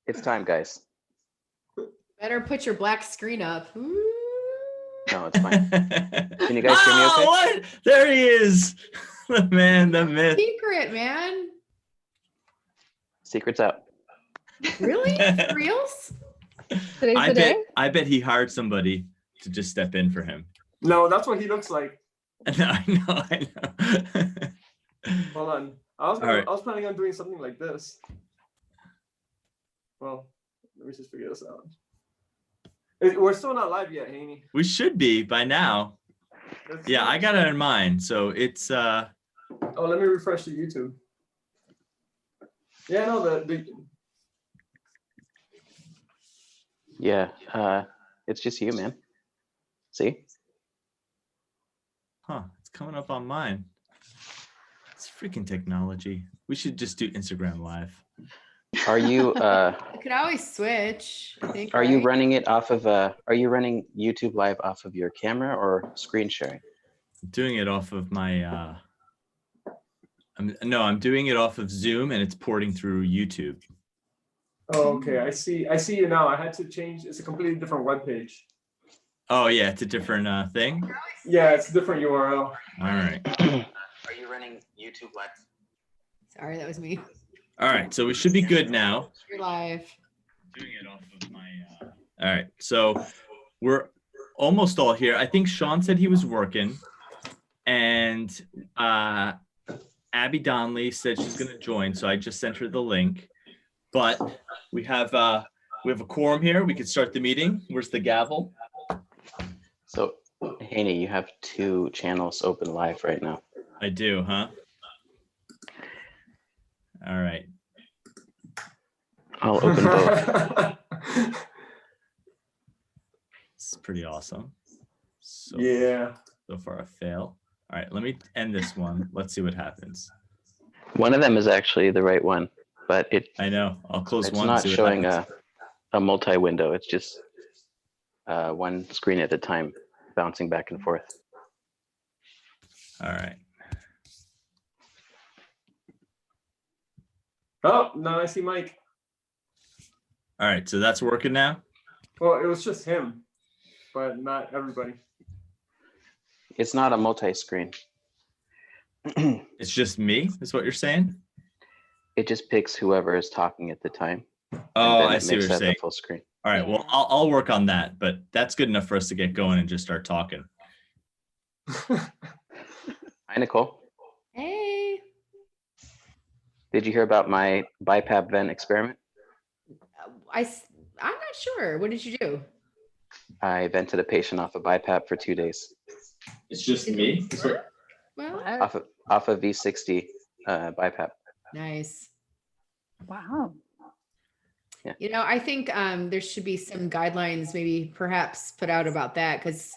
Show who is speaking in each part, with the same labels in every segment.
Speaker 1: It's time, guys.
Speaker 2: Better put your black screen up. Ooh.
Speaker 1: No, it's fine. Can you guys hear me okay?
Speaker 3: What? There he is. The man, the myth.
Speaker 2: Secret, man.
Speaker 1: Secret's out.
Speaker 2: Really? For reals?
Speaker 4: Today's the day?
Speaker 3: I bet he hired somebody to just step in for him.
Speaker 5: No, that's what he looks like.
Speaker 3: I know.
Speaker 5: Hold on. I was planning on doing something like this. Well, let me just figure this out. We're still not live yet, Haney.
Speaker 3: We should be by now. Yeah, I got it in mind. So it's
Speaker 5: Oh, let me refresh the YouTube. Yeah, no,
Speaker 1: Yeah, it's just you, man. See?
Speaker 3: Huh, it's coming up on mine. It's freaking technology. We should just do Instagram Live.
Speaker 1: Are you
Speaker 2: You could always switch, I think.
Speaker 1: are you
Speaker 2: right?
Speaker 1: running it off of are you running YouTube Live off of your camera or screen sharing?
Speaker 3: I'm doing it off of my I'm doing it off of Zoom and it's porting through YouTube.
Speaker 5: Oh, okay. I see you now. I had to change. It's a completely different web page.
Speaker 3: Oh yeah, it's a different thing.
Speaker 5: Yeah, it's a different URL.
Speaker 3: All right.
Speaker 1: Are you running YouTube Live?
Speaker 2: Sorry, that was me.
Speaker 3: All right, so we should be good now.
Speaker 2: You're live.
Speaker 3: Doing it off of my all right, so we're almost all here. I think Sean said he was working, and Abby Donnelly said she's going to join, so I just sent her the link. But we have a quorum here. We could start the meeting. Where's the gavel?
Speaker 1: So, Haney, you have 2 channels open live right now.
Speaker 3: I do, huh? All right.
Speaker 1: I'll open both.
Speaker 3: It's pretty awesome. So,
Speaker 5: Yeah.
Speaker 3: So far, a fail. All right, let me end this one. Let's see what happens.
Speaker 1: One of them is actually the right one, but
Speaker 3: I know. I'll close
Speaker 1: it's
Speaker 3: one.
Speaker 1: not
Speaker 3: see what
Speaker 1: showing
Speaker 3: happens.
Speaker 1: a multi-window. It's just one screen at a time, bouncing back and forth.
Speaker 3: All right.
Speaker 5: Oh, now I see Mike.
Speaker 3: All right, so that's working now.
Speaker 5: Well, it was just him, but not everybody.
Speaker 1: It's not a multi-screen.
Speaker 3: It's just me, is what you're saying?
Speaker 1: It just picks whoever is talking at the time.
Speaker 3: Oh,
Speaker 1: then
Speaker 3: I
Speaker 1: it
Speaker 3: see what
Speaker 1: makes
Speaker 3: you're
Speaker 1: that the
Speaker 3: saying.
Speaker 1: full screen.
Speaker 3: All right, well, I'll work on that, but that's good enough for us to get going and just start talking.
Speaker 1: Hi, Nicole.
Speaker 2: Hey.
Speaker 1: Did you hear about my BiPAP vent experiment?
Speaker 2: I'm not sure. What did you do?
Speaker 1: I vented a patient off a BiPAP for 2 days.
Speaker 3: It's just me?
Speaker 2: Well,
Speaker 1: Off of V60 BiPAP.
Speaker 2: nice.
Speaker 4: Wow.
Speaker 1: Yeah.
Speaker 2: You know, I think there should be some guidelines maybe perhaps put out about that, because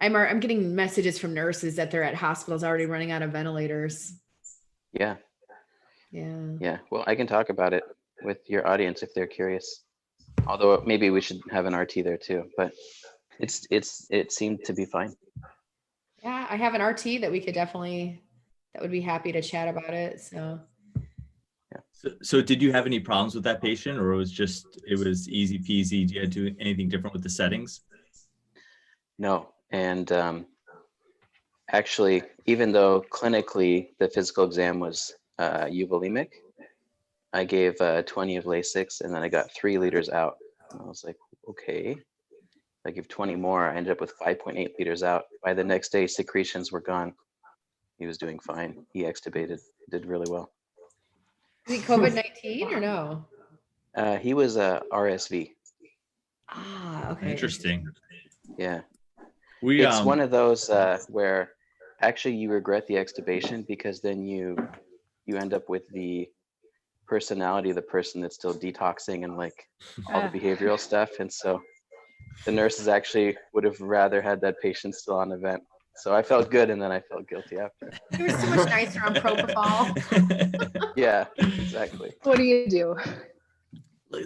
Speaker 2: I'm getting messages from nurses that they're at hospitals already running out of ventilators.
Speaker 1: Yeah.
Speaker 2: Yeah.
Speaker 1: Yeah. Well, I can talk about it with your audience if they're curious. Although maybe we should have an RT there too, but it seemed to be fine.
Speaker 2: Yeah, I have an RT that would be happy to chat about it. So
Speaker 3: So did you have any problems with that patient, or it was easy peasy? Did you have to do anything different with the settings?
Speaker 1: No. And actually, even though clinically the physical exam was euvolemic, I gave 20 of Lasix, and then I got 3 liters out. And I was like, okay. If I give 20 more, I ended up with 5.8 liters out. By the next day, secretions were gone. He was doing fine. He extubated, did really well.
Speaker 2: is he COVID-19 or no?
Speaker 1: He was RSV.
Speaker 2: Ah, okay.
Speaker 3: Interesting.
Speaker 1: Yeah.
Speaker 3: We
Speaker 1: It's one of those where actually you regret the extubation, because then you end up with the personality of the person that's still detoxing and like all the behavioral stuff. And so the nurses actually would have rather had that patient still on the vent. So I felt good, and then I felt guilty after.
Speaker 2: It was so much nicer on propofol.
Speaker 1: Yeah, exactly.
Speaker 4: What do you do?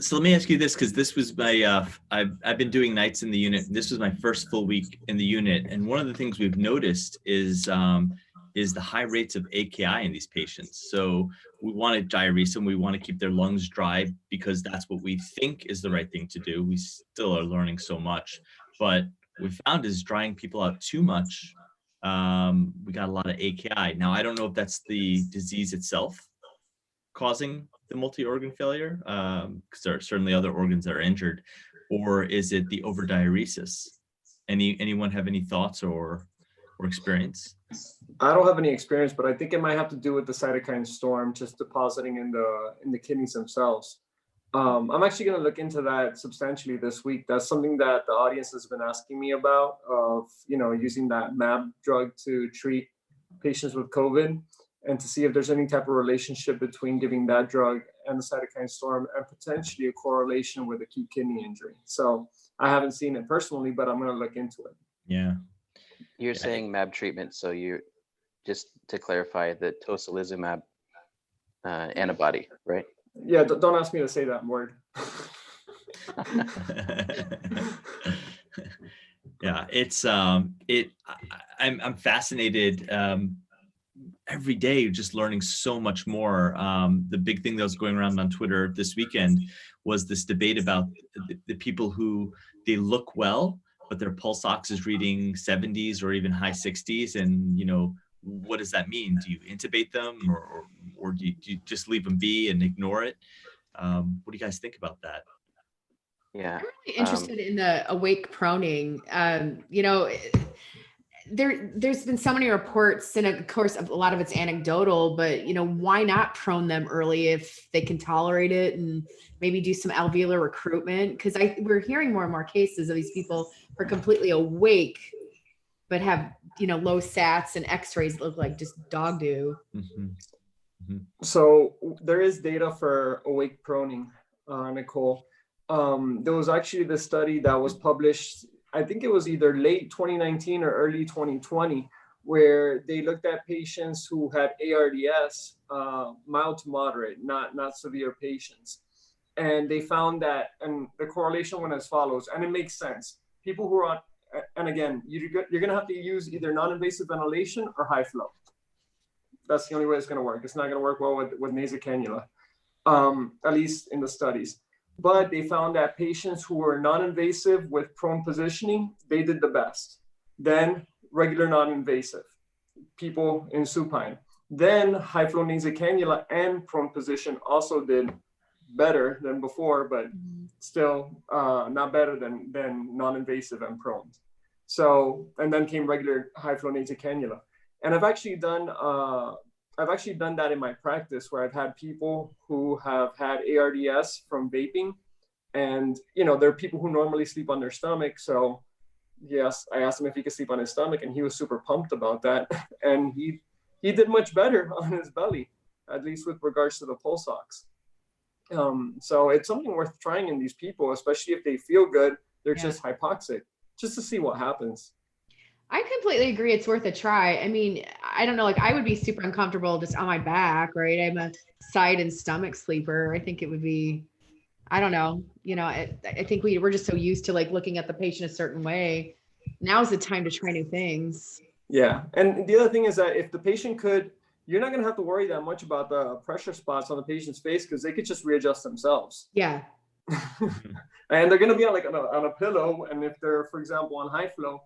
Speaker 3: So let me ask you this, because this was my I've been doing nights in the unit. This was my first full week in the unit, and one of the things we've noticed is is the high rates of AKI in these patients. So we want to diurese them. We want to keep their lungs dry because that's what we think is the right thing to do. We still are learning so much, but we found is drying people out too much. We got a lot of AKI. Now, I don't know if that's the disease itself causing the multi-organ failure, because there are certainly other organs that are injured, or is it the overdiuresis? Anyone have any thoughts or experience?
Speaker 5: I don't have any experience, but I think it might have to do with the cytokine storm just depositing in the kidneys themselves. I'm actually going to look into that substantially this week. That's something that the audience has been asking me about, of using that MAB drug to treat patients with COVID, and to see if there's any type of relationship between giving that drug and the cytokine storm, and potentially a correlation with acute kidney injury. So I haven't seen it personally, but I'm going to look into it.
Speaker 3: Yeah.
Speaker 1: You're saying MAB treatment, so you, just to clarify, the tocilizumab antibody, right?
Speaker 5: Yeah, don't ask me to say that word.
Speaker 3: Yeah, it's I'm fascinated. Every day, just learning so much more. The big thing that was going around on Twitter this weekend was this debate about the people who they look well, but their pulse ox is reading 70s or even high 60s, and what does that mean? Do you intubate them, or do you just leave them be and ignore it? What do you guys think about that?
Speaker 1: Yeah,
Speaker 2: I'm really interested in the awake proning. There's been so many reports, and of course, a lot of it's anecdotal, but why not prone them early if they can tolerate it, and maybe do some alveolar recruitment? Because we're hearing more and more cases of these people who are completely awake, but have low sats and X-rays that look like just dog do.
Speaker 3: Mm-hmm. Mm-hmm.
Speaker 5: So there is data for awake proning, Nicole. There was actually this study that was published, I think it was either late 2019 or early 2020, where they looked at patients who had ARDS, mild to moderate, not severe patients. And they found that, and the correlation went as follows, and it makes sense. People who are on, and again, you're going to have to use either non-invasive ventilation or high flow. That's the only way it's going to work. It's not going to work well with nasal cannula, at least in the studies. But they found that patients who were non-invasive with prone positioning, they did the best. Then regular non-invasive, people in supine. Then high flow nasal cannula and prone position also did better than before, but still not better than non-invasive and prone. So, and then came regular high flow nasal cannula. And I've actually done that in my practice, where I've had people who have had ARDS from vaping, and there are people who normally sleep on their stomach. So yes, I asked him if he could sleep on his stomach, and he was super pumped about that. And he did much better on his belly, at least with regards to the pulse ox. So it's something worth trying in these people, especially if they feel good, they're just hypoxic, just to see what happens.
Speaker 2: I completely agree. It's worth a try. I mean, I don't know, like I would be super uncomfortable just on my back, right? I'm a side and stomach sleeper. I think it would be, I don't know, I think we're just so used to like looking at the patient a certain way. Now's the time to try new things.
Speaker 5: Yeah. And the other thing is that if the patient could, you're not going to have to worry that much about the pressure spots on the patient's face, because they could just readjust themselves.
Speaker 2: Yeah.
Speaker 5: And they're going to be on a pillow. And if they're, for example, on high flow,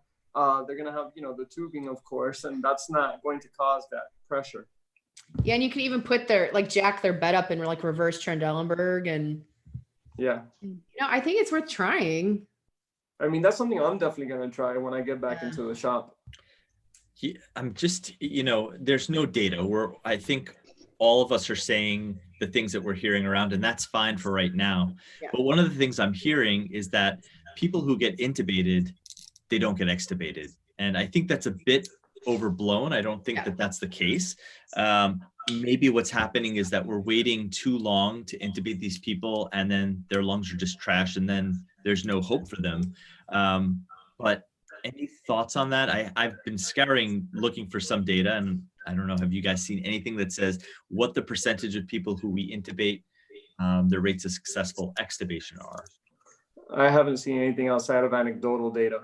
Speaker 5: they're going to have, the tubing, of course, and that's not going to cause that pressure.
Speaker 2: Yeah. And you can even put jack their bed up in like reverse Trendelenburg. And
Speaker 5: yeah,
Speaker 2: I think it's worth trying.
Speaker 5: I mean, that's something I'm definitely going to try when I get back into the shop.
Speaker 3: I'm just, there's no data. I think all of us are saying the things that we're hearing around, and that's fine for right now. Yeah. But one of the things I'm hearing is that people who get intubated, they don't get extubated. And I think that's a bit overblown. I don't think that that's the case. Maybe what's happening is that we're waiting too long to intubate these people, and then their lungs are just trashed, and then there's no hope for them. But any thoughts on that? I've been scouring, looking for some data, and I don't know, have you guys seen anything that says what the percentage of people who we intubate, their rates of successful extubation are?
Speaker 5: I haven't seen anything outside of anecdotal data.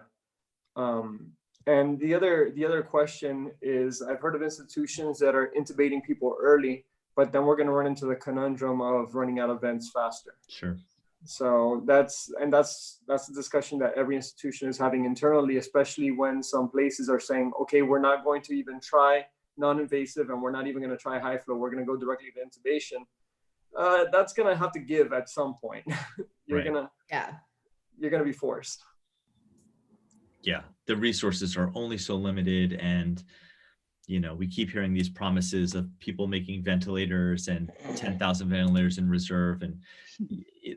Speaker 5: And the other question is, I've heard of institutions that are intubating people early, but then we're going to run into the conundrum of running out of vents faster.
Speaker 3: Sure.
Speaker 5: So that's a discussion that every institution is having internally, especially when some places are saying, okay, we're not going to even try non-invasive, and we're not even going to try high flow. We're going to go directly to intubation. That's going to have to give at some point. You're
Speaker 3: Right.
Speaker 5: going to be forced.
Speaker 3: Yeah, the resources are only so limited, and we keep hearing these promises of people making ventilators and 10,000 ventilators in reserve, and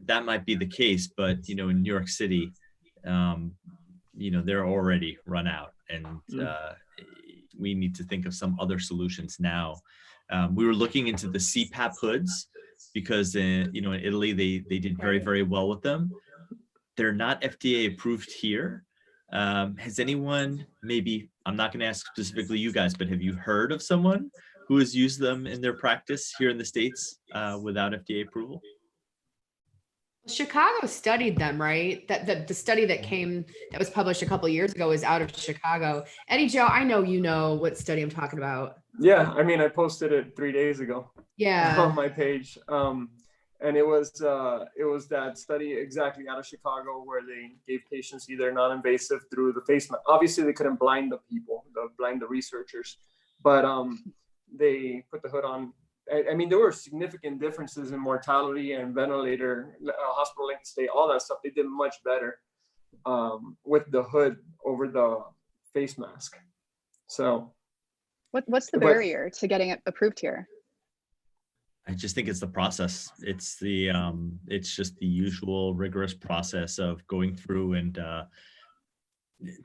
Speaker 3: that might be the case, but in New York City, they're already run out, and we need to think of some other solutions now. We were looking into the CPAP hoods because in Italy they did very, very well with them. They're not FDA approved here. Has anyone, maybe, I'm not going to ask specifically you guys, but have you heard of someone who has used them in their practice here in the States without FDA approval?
Speaker 2: Chicago studied them, right? That the study that was published a couple of years ago is out of Chicago. Eddie Joe, I know you know what study I'm talking about.
Speaker 5: Yeah, I mean, I posted it 3 days ago.
Speaker 2: Yeah.
Speaker 5: On my page. And it was that study exactly out of Chicago where they gave patients either non-invasive through the face mask. Obviously, they couldn't blind the researchers, but they put the hood on. I mean, there were significant differences in mortality and ventilator, hospital length of stay, all that stuff. They did much better with the hood over the face mask. So,
Speaker 4: what's the barrier to getting it approved here?
Speaker 3: I just think it's the process. It's just the usual rigorous process of going through and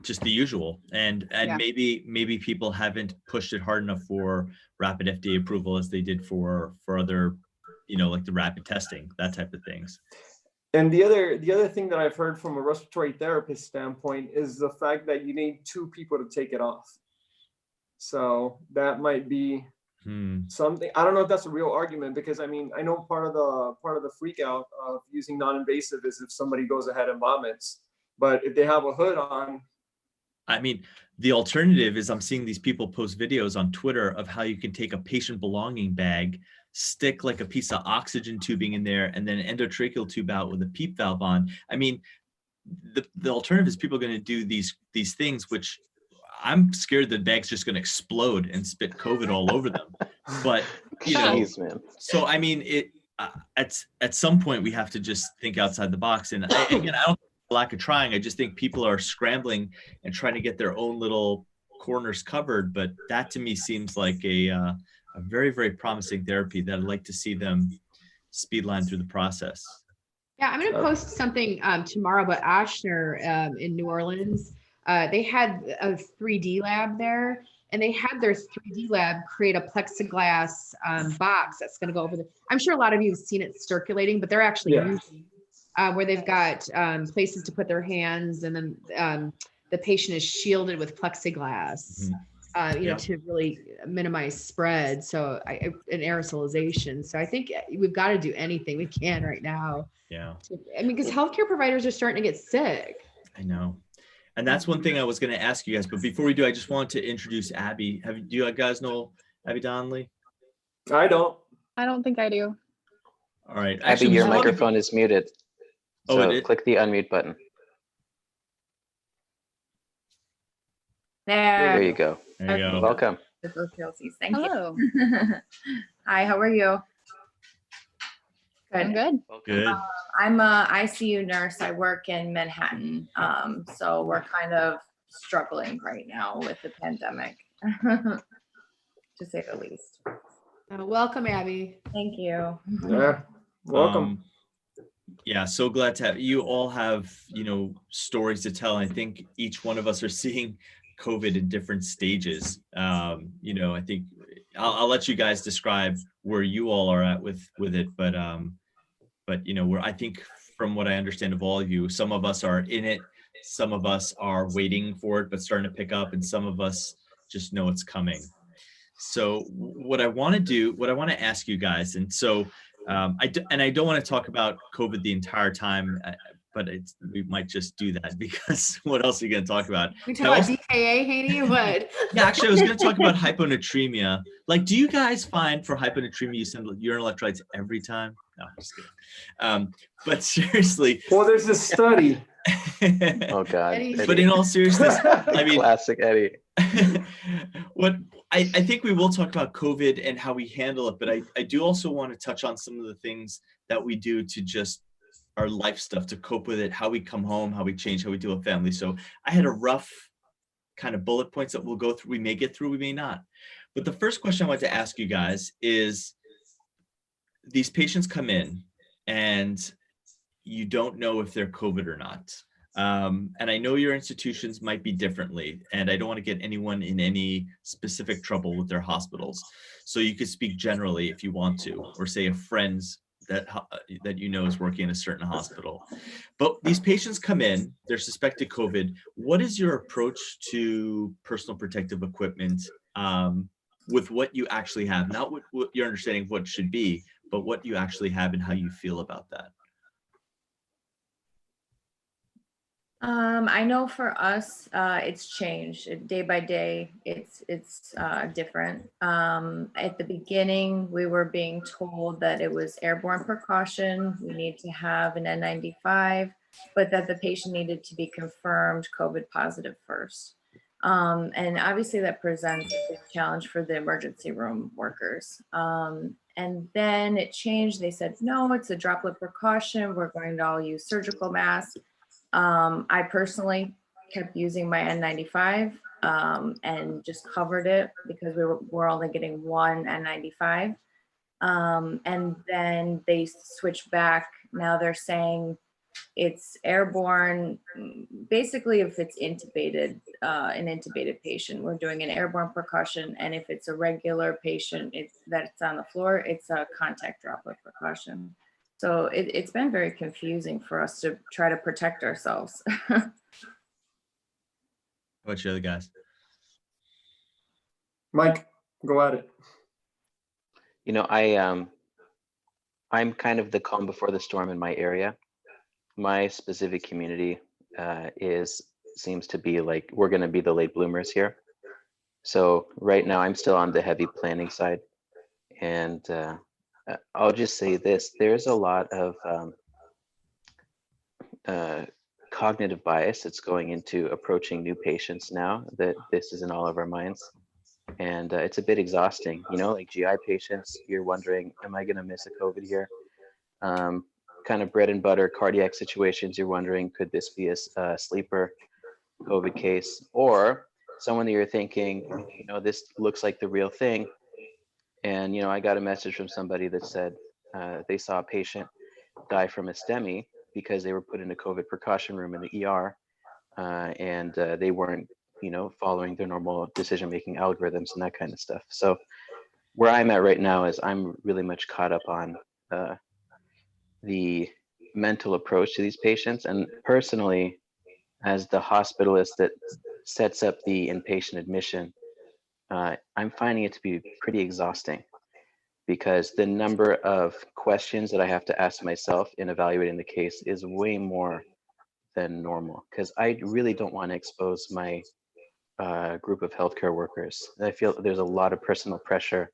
Speaker 3: just the usual. And maybe people haven't pushed it hard enough for rapid FDA approval as they did for other, like the rapid testing, that type of things.
Speaker 5: And the other thing that I've heard from a respiratory therapist standpoint is the fact that you need 2 people to take it off. So that might be something. I don't know if that's a real argument, because I mean, I know part of the freak out of using non-invasive is if somebody goes ahead and vomits, but if they have a hood on.
Speaker 3: I mean, the alternative is I'm seeing these people post videos on Twitter of how you can take a patient belonging bag, stick like a piece of oxygen tubing in there, and then an endotracheal tube out with a PEEP valve on. I mean, the alternative is people are going to do these things, which I'm scared the bag's just going to explode and spit COVID all over them. But
Speaker 1: Jeez, man.
Speaker 3: So I mean, at some point we have to just think outside the box. And I don't think lack of trying. I just think people are scrambling and trying to get their own little corners covered. But that to me seems like a very, very promising therapy that I'd like to see them speedline through the process.
Speaker 2: Yeah, I'm going to post something tomorrow, but Ochsner in New Orleans, they had a 3D lab there, and they had their 3D lab create a plexiglass box that's going to go over I'm sure a lot of you have seen it circulating, but they're actually using where they've got places to put their hands, and then the patient is shielded with plexiglass, to really minimize spread. So and aerosolization. So I think we've got to do anything we can right now.
Speaker 3: Yeah.
Speaker 2: I mean, because healthcare providers are starting to get sick.
Speaker 3: I know. And that's one thing I was going to ask you guys. But before we do, I just want to introduce Abby. Do you guys know Abby Donnelly?
Speaker 5: I don't
Speaker 4: think I do.
Speaker 3: All right.
Speaker 1: Abby,
Speaker 3: Actually,
Speaker 1: your microphone is muted. So click the unmute button. There you go.
Speaker 3: There you go.
Speaker 1: Welcome.
Speaker 6: Thank
Speaker 4: Hello.
Speaker 6: you. Hi, how are you?
Speaker 4: I'm good.
Speaker 3: Good.
Speaker 6: I'm a ICU nurse. I work in Manhattan. So we're kind of struggling right now with the pandemic, to say the least.
Speaker 2: Welcome, Abby.
Speaker 6: Thank you.
Speaker 5: Yeah, welcome.
Speaker 3: Yeah, so glad to have you all have, stories to tell. I think each one of us are seeing COVID in different stages. I think I'll let you guys describe where you all are at with it, but I think from what I understand of all of you, some of us are in it, some of us are waiting for it but starting to pick up, and some of us just know it's coming. So what I want to ask you guys, and so I don't want to talk about COVID the entire time, but we might just do that because what else are you going to talk about?
Speaker 2: We talk about DKA, Haney, what?
Speaker 3: Yeah, actually, I was going to talk about hyponatremia. Like, do you guys find for hyponatremia you send urine electrolytes every time? No, I'm just kidding. But seriously.
Speaker 5: Well, there's a study.
Speaker 1: Oh God.
Speaker 2: Eddie.
Speaker 3: But in all seriousness, I mean,
Speaker 1: classic Eddie.
Speaker 3: what I think we will talk about COVID and how we handle it, but I do also want to touch on some of the things that we do to just our life stuff to cope with it, how we come home, how we change, how we deal with family. So I had a rough kind of bullet points that we'll go through. We may get through, we may not. But the first question I want to ask you guys is, these patients come in and you don't know if they're COVID or not. And I know your institutions might be differently, and I don't want to get anyone in any specific trouble with their hospitals. So you could speak generally if you want to, or say a friend's that you know is working in a certain hospital. But these patients come in, they're suspected COVID. What is your approach to personal protective equipment with what you actually have? Not what your understanding of what it should be, but what you actually have and how you feel about that.
Speaker 6: I know for us, it's changed day by day. It's different. At the beginning, we were being told that it was airborne precaution. We need to have an N95, but that the patient needed to be confirmed COVID positive first. And obviously that presents a big challenge for the emergency room workers. And then it changed. They said, no, it's a droplet precaution. We're going to all use surgical masks. I personally kept using my N95 and just covered it because we're only getting one N95. And then they switched back. Now they're saying it's airborne. Basically, if it's intubated, an intubated patient, we're doing an airborne precaution. And if it's a regular patient, it's on the floor, it's a contact droplet precaution. So it's been very confusing for us to try to protect ourselves.
Speaker 3: How about you other guys?
Speaker 5: Mike, go at it.
Speaker 1: You know, I'm kind of the calm before the storm in my area. My specific community seems to be like, we're going to be the late bloomers here. So right now I'm still on the heavy planning side, and I'll just say this: there's a lot of cognitive bias that's going into approaching new patients now that this is in all of our minds. And it's a bit exhausting, you know, like GI patients, you're wondering, am I going to miss a COVID here? Kind of bread and butter cardiac situations, you're wondering, could this be a sleeper COVID case? Or someone that you're thinking, you know, this looks like the real thing. And, you know, I got a message from somebody that said they saw a patient die from a STEMI because they were put in a COVID precaution room in the ER, and they weren't, you know, following their normal decision-making algorithms and that kind of stuff. So where I'm at right now is I'm really much caught up on the mental approach to these patients. And personally, as the hospitalist that sets up the inpatient admission, I'm finding it to be pretty exhausting, because the number of questions that I have to ask myself in evaluating the case is way more than normal, because I really don't want to expose my group of healthcare workers. I feel there's a lot of personal pressure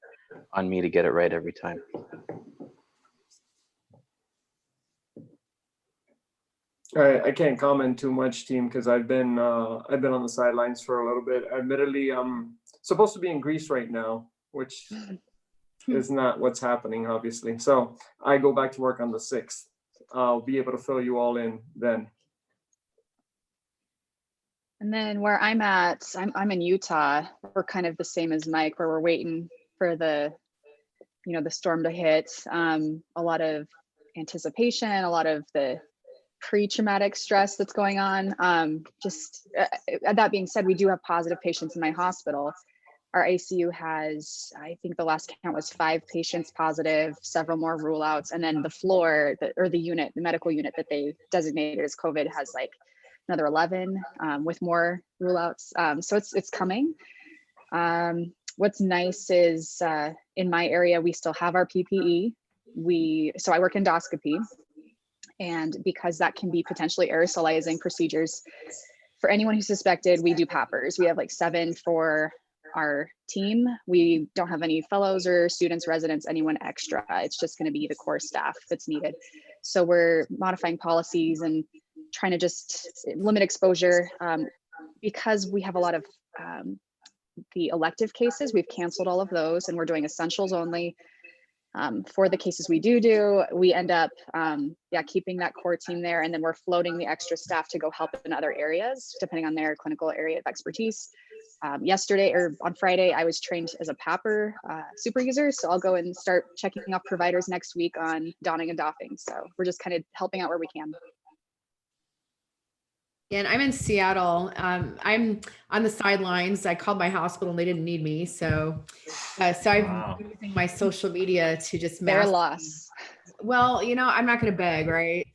Speaker 1: on me to get it right every time.
Speaker 5: I can't comment too much, team, because I've been on the sidelines for a little bit. Admittedly, I'm supposed to be in Greece right now, which is not what's happening, obviously. So I go back to work on the 6th. I'll be able to fill you all in then.
Speaker 4: And then where I'm at, I'm in Utah. We're kind of the same as Mike, where we're waiting for the storm to hit. A lot of anticipation, a lot of the pre-traumatic stress that's going on. That being said, we do have positive patients in my hospital. Our ICU has, I think the last count was 5 patients positive, several more rule outs. And then the floor, the medical unit that they designated as COVID has like another 11 with more rule outs. So it's coming. What's nice is in my area, we still have our PPE. So I work endoscopy, And because that can be potentially aerosolizing procedures, for anyone who's suspected, we do PAPRs. We have like 7 for our team. We don't have any fellows or students, residents, anyone extra. It's just going to be the core staff that's needed. So we're modifying policies and trying to just limit exposure. Because we have a lot of the elective cases, we've canceled all of those and we're doing essentials only. For the cases we do, we end up keeping that core team there, and then we're floating the extra staff to go help in other areas depending on their clinical area of expertise. Yesterday or on Friday, I was trained as a PAPR super user, so I'll go and start checking off providers next week on donning and doffing. So we're just kind of helping out where we can.
Speaker 2: And I'm in Seattle. I'm on the sidelines. I called my hospital and they didn't need me. So I'm using my social media to just
Speaker 4: Their loss.
Speaker 2: Well, I'm not going to beg, right?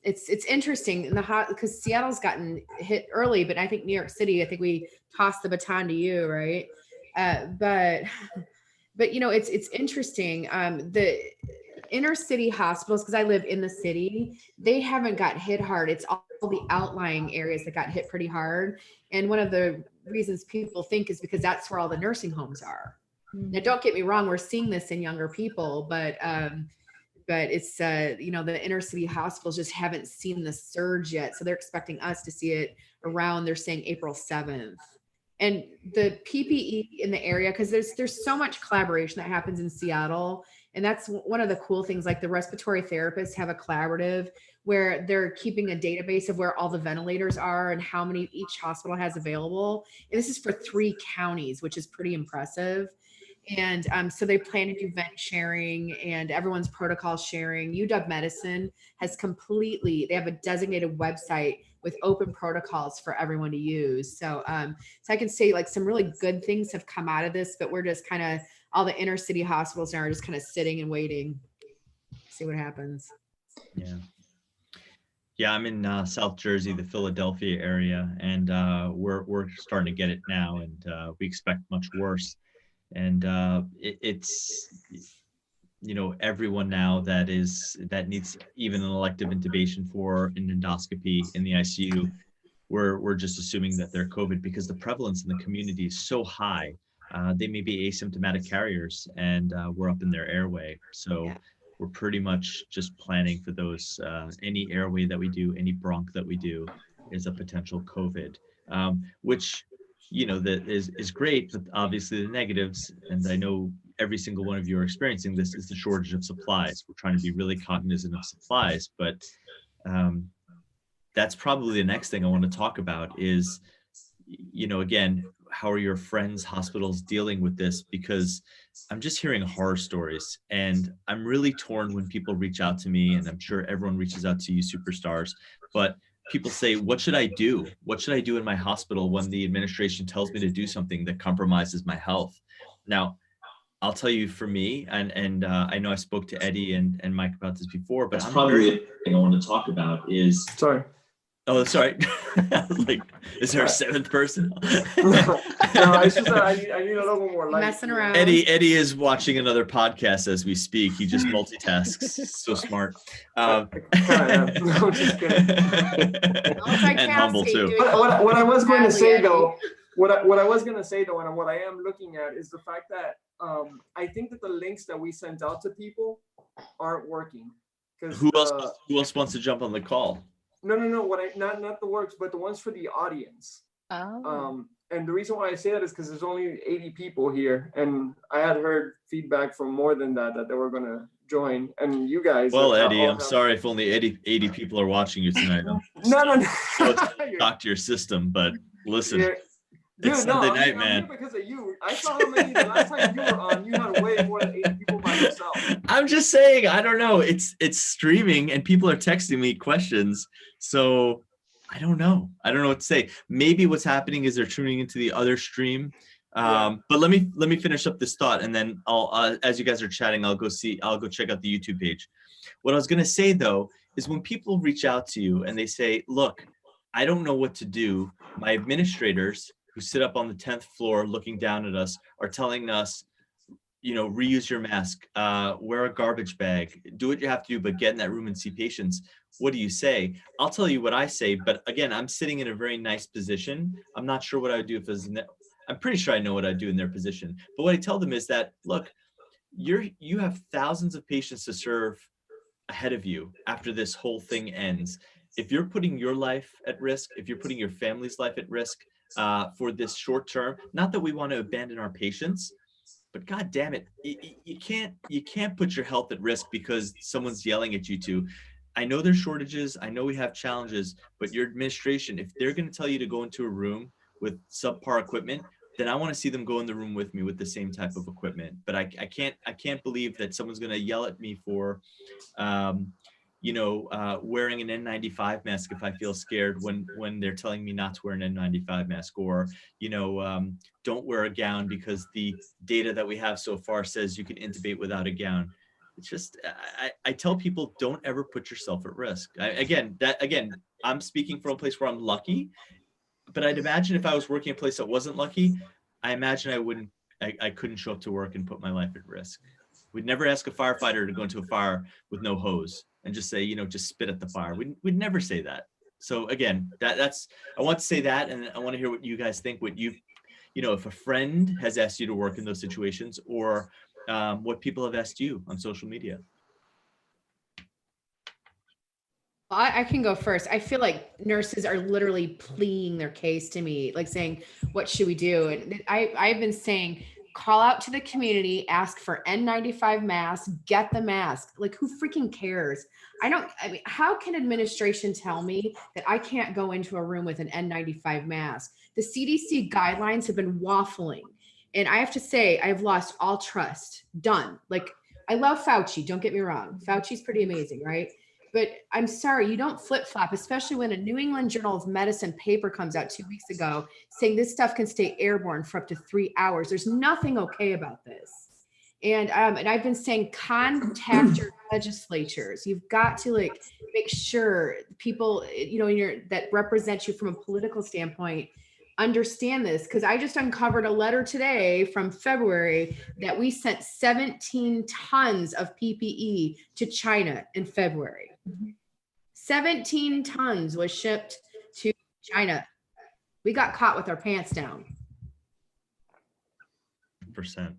Speaker 2: It's interesting in because Seattle's gotten hit early, but I think New York City, I think we tossed the baton to you, right? But it's interesting. The inner city hospitals, because I live in the city, they haven't got hit hard. It's all the outlying areas that got hit pretty hard. And one of the reasons people think is because that's where all the nursing homes are. Now, don't get me wrong, we're seeing this in younger people, but it's the inner city hospitals just haven't seen the surge yet. So they're expecting us to see it around, they're saying April 7th. And the PPE in the area, because there's so much collaboration that happens in Seattle. And that's one of the cool things, like the respiratory therapists have a collaborative where they're keeping a database of where all the ventilators are and how many each hospital has available. And this is for 3 counties, which is pretty impressive. And so they plan to do vent sharing and everyone's protocol sharing. UW Medicine has they have a designated website with open protocols for everyone to use. So I can say like some really good things have come out of this, but we're just kind of, all the inner city hospitals now are just kind of sitting and waiting, see what happens.
Speaker 3: Yeah, I'm in South Jersey, the Philadelphia area, and we're starting to get it now, and we expect much worse. And it's everyone now that needs even an elective intubation for an endoscopy in the ICU, we're just assuming that they're COVID because the prevalence in the community is so high. They may be asymptomatic carriers, and we're up in their airway. So we're pretty much just planning for those. Any airway that we do, any bronch that we do is a potential COVID, which, that is great, but obviously the negatives, and I know every single one of you are experiencing this, is the shortage of supplies. We're trying to be really cognizant of supplies, but that's probably the next thing I want to talk about is, again, how are your friends' hospitals dealing with this? Because I'm just hearing horror stories, and I'm really torn when people reach out to me, and I'm sure everyone reaches out to you, Superstars, but people say, what should I do? What should I do in my hospital when the administration tells me to do something that compromises my health? Now, I'll tell you, for me, and I know I spoke to Eddie and Mike about this before, but
Speaker 7: that's probably the thing I want to talk about is...
Speaker 5: Sorry.
Speaker 3: Oh, sorry. Like, is there a 7th person?
Speaker 5: No, it's just that I need a little more light.
Speaker 2: Messing around.
Speaker 3: Eddie is watching another podcast as we speak. He just multitasks. So smart.
Speaker 5: No, just kidding.
Speaker 3: And humble too.
Speaker 5: What I was going to say though, what I was going to say though, and what I am looking at is the fact that I think that the links that we sent out to people aren't working.
Speaker 3: Who else wants to jump on the call?
Speaker 5: No. Not the works, but the ones for the audience.
Speaker 4: Oh.
Speaker 5: And the reason why I say that is because there's only 80 people here, and I had heard feedback from more than that they were going to join. And you guys.
Speaker 3: Well, Eddie, I'm sorry if only 80 people are watching you tonight.
Speaker 5: No.
Speaker 3: Talk to your system, but listen.
Speaker 5: Yeah. Dude,
Speaker 3: it's Sunday night,
Speaker 5: I'm
Speaker 3: man.
Speaker 5: here because of you. I saw how many the last time you were on. You had way more than 80 people by yourself.
Speaker 3: I'm just saying, I don't know. It's streaming and people are texting me questions. So I don't know. I don't know what to say. Maybe what's happening is they're tuning into the other stream. But let me finish up this thought, and then I'll as you guys are chatting, I'll go check out the YouTube page. What I was gonna say though is when people reach out to you and they say, look, I don't know what to do. My administrators who sit up on the 10th floor looking down at us are telling us, reuse your mask, wear a garbage bag, do what you have to do, but get in that room and see patients. What do you say? I'll tell you what I say, but again, I'm sitting in a very nice position. I'm not sure what I would do if it was I'm pretty sure I know what I'd do in their position. But what I tell them is that, look, you have thousands of patients to serve ahead of you after this whole thing ends. If you're putting your life at risk, if you're putting your family's life at risk for this short term, not that we want to abandon our patients, but God damn it, you can't put your health at risk because someone's yelling at you to. I know there's shortages, I know we have challenges, but your administration, if they're going to tell you to go into a room with subpar equipment, then I want to see them go in the room with me with the same type of equipment. But I can't believe that someone's going to yell at me for wearing an N95 mask if I feel scared when they're telling me not to wear an N95 mask, or don't wear a gown because the data that we have so far says you can intubate without a gown. It's just, I tell people, don't ever put yourself at risk. Again, I'm speaking from a place where I'm lucky, but I'd imagine if I was working in a place that wasn't lucky, I imagine I couldn't show up to work and put my life at risk. We'd never ask a firefighter to go into a fire with no hose and just say, just spit at the fire. We'd never say that. So again, that's, I want to say that, and I want to hear what you guys think, if a friend has asked you to work in those situations, or what people have asked you on social media.
Speaker 2: I can go first. I feel like nurses are literally pleading their case to me, like saying, what should we do? And I've been saying, call out to the community, ask for N95 masks, get the mask. Like, who freaking cares? How can administration tell me that I can't go into a room with an N95 mask? The CDC guidelines have been waffling. And I have to say, I've lost all trust. Done. Like, I love Fauci, don't get me wrong. Fauci's pretty amazing, right? But I'm sorry, you don't flip-flop, especially when a New England Journal of Medicine paper comes out 2 weeks ago saying this stuff can stay airborne for up to 3 hours. There's nothing okay about this. And I've been saying, contact your legislatures. You've got to make sure people, that represent you from a political standpoint understand this, because I just uncovered a letter today from February that we sent 17 tons of PPE to China in February. 17 tons was shipped to China. We got caught with our pants down.
Speaker 3: 100%.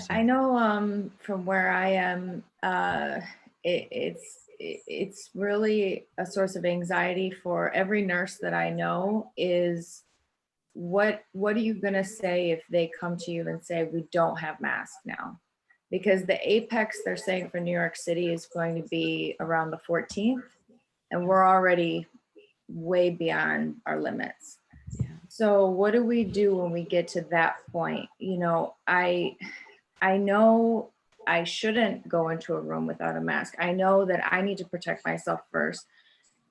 Speaker 6: I know from where I am, it's really a source of anxiety for every nurse that I know. Is what are you going to say if they come to you and say, we don't have masks now? Because the apex, they're saying, for New York City is going to be around the 14th, and we're already way beyond our limits. Yeah. So what do we do when we get to that point? I know I shouldn't go into a room without a mask. I know that I need to protect myself first,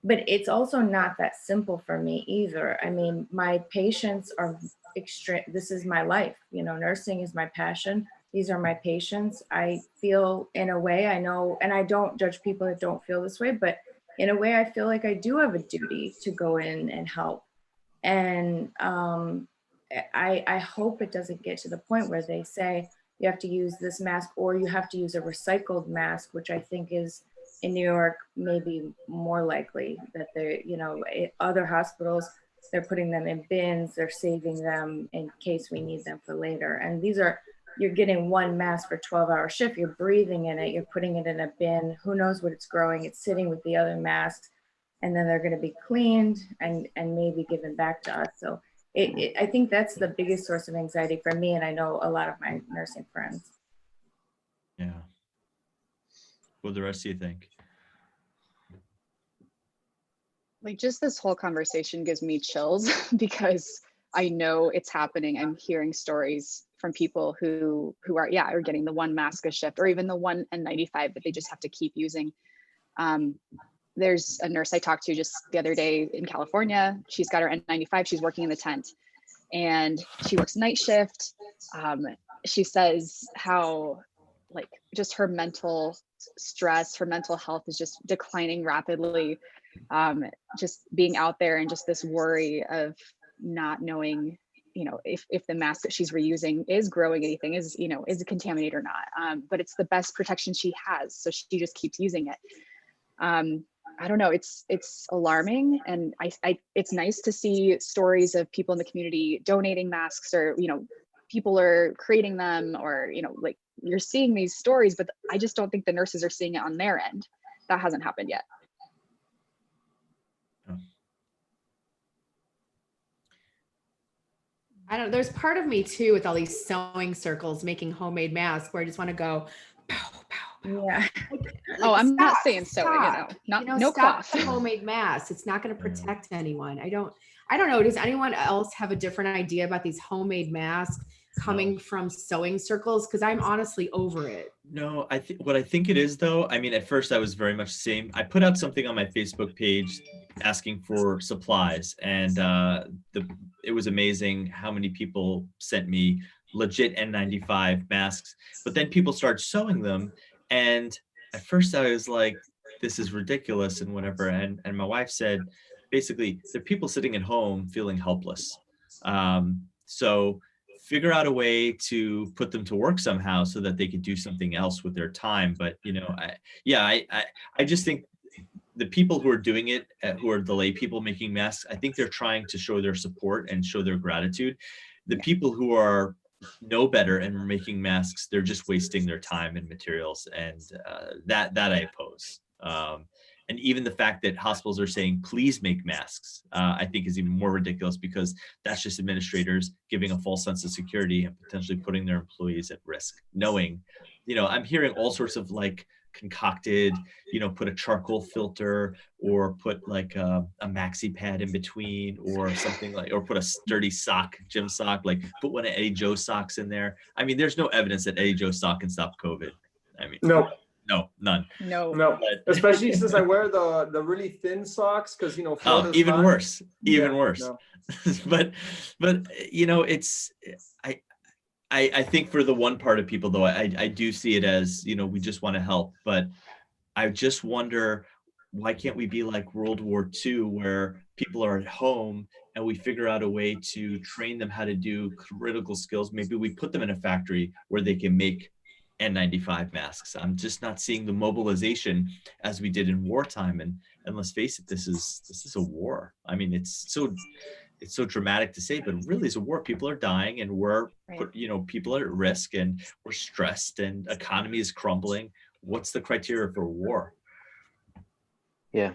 Speaker 6: but it's also not that simple for me either. I mean, my patients are extreme. This is my life. Nursing is my passion. These are my patients. I feel, in a way, I know, and I don't judge people that don't feel this way, but in a way, I feel like I do have a duty to go in and help. And I hope it doesn't get to the point where they say, you have to use this mask, or you have to use a recycled mask, which I think is, in New York, maybe more likely that they're, other hospitals, they're putting them in bins, they're saving them in case we need them for later. And you're getting one mask for 12-hour shift, you're breathing in it, you're putting it in a bin, who knows what it's growing, it's sitting with the other masks, and then they're gonna be cleaned and maybe given back to us. So I think that's the biggest source of anxiety for me, and I know a lot of my nursing friends.
Speaker 3: Yeah. What do the rest of you think?
Speaker 8: Just this whole conversation gives me chills because I know it's happening. I'm hearing stories from people who are getting the one mask a shift, or even the one N95 that they just have to keep using. There's a nurse I talked to just the other day in California. She's got her N95. She's working in the tent, and she works night shift. She says how just her mental stress, her mental health is just declining rapidly. Just being out there and just this worry of not knowing if the mask that she's reusing is growing anything, is it contaminated or not. But it's the best protection she has, so she just keeps using it. I don't know, it's alarming, and it's nice to see stories of people in the community donating masks, or people are creating them, or like you're seeing these stories, but I just don't think the nurses are seeing it on their end. That hasn't happened yet.
Speaker 2: I don't, there's part of me too with all these sewing circles making homemade masks where I just want to go pow, pow, pow.
Speaker 6: Yeah.
Speaker 8: Oh, I'm not saying sewing, no
Speaker 2: stop
Speaker 8: cloth.
Speaker 2: the homemade masks. It's not going to protect anyone. I don't know. Does anyone else have a different idea about these homemade masks coming from sewing circles? Because I'm honestly over it.
Speaker 3: No, what I think it is, though, I mean, at first I was very much the same. I put out something on my Facebook page asking for supplies, and it was amazing how many people sent me legit N95 masks. But then people started sewing them, and at first I was like, this is ridiculous and whatever. And my wife said, basically, there are people sitting at home feeling helpless. So figure out a way to put them to work somehow so that they could do something else with their time. But I just think the people who are doing it, who are the lay people making masks, I think they're trying to show their support and show their gratitude. The people who know better and are making masks, they're just wasting their time and materials, and that I oppose. And even the fact that hospitals are saying, please make masks, I think is even more ridiculous, because that's just administrators giving a false sense of security and potentially putting their employees at risk, knowing, I'm hearing all sorts of like concocted, put a charcoal filter, or put like a maxi pad in between, or something like, or put a sturdy gym sock, like put one of Eddie Joe socks in there. I mean, there's no evidence that Eddie Joe sock can stop COVID. I mean, no, none.
Speaker 8: No.
Speaker 3: But,
Speaker 5: especially since I wear the really thin socks, because Florida's
Speaker 3: even
Speaker 5: hot.
Speaker 3: worse.
Speaker 5: No.
Speaker 3: but it's I think for the one part of people, though, I do see it as, we just want to help. But I just wonder, why can't we be like World War II, where people are at home and we figure out a way to train them how to do critical skills? Maybe we put them in a factory where they can make N95 masks. I'm just not seeing the mobilization as we did in wartime. And let's face it, this is a war. I mean, it's so dramatic to say, but it really is a war. People are dying, and people are at risk, and we're stressed, and economy is crumbling. What's the criteria for war?
Speaker 1: Yeah.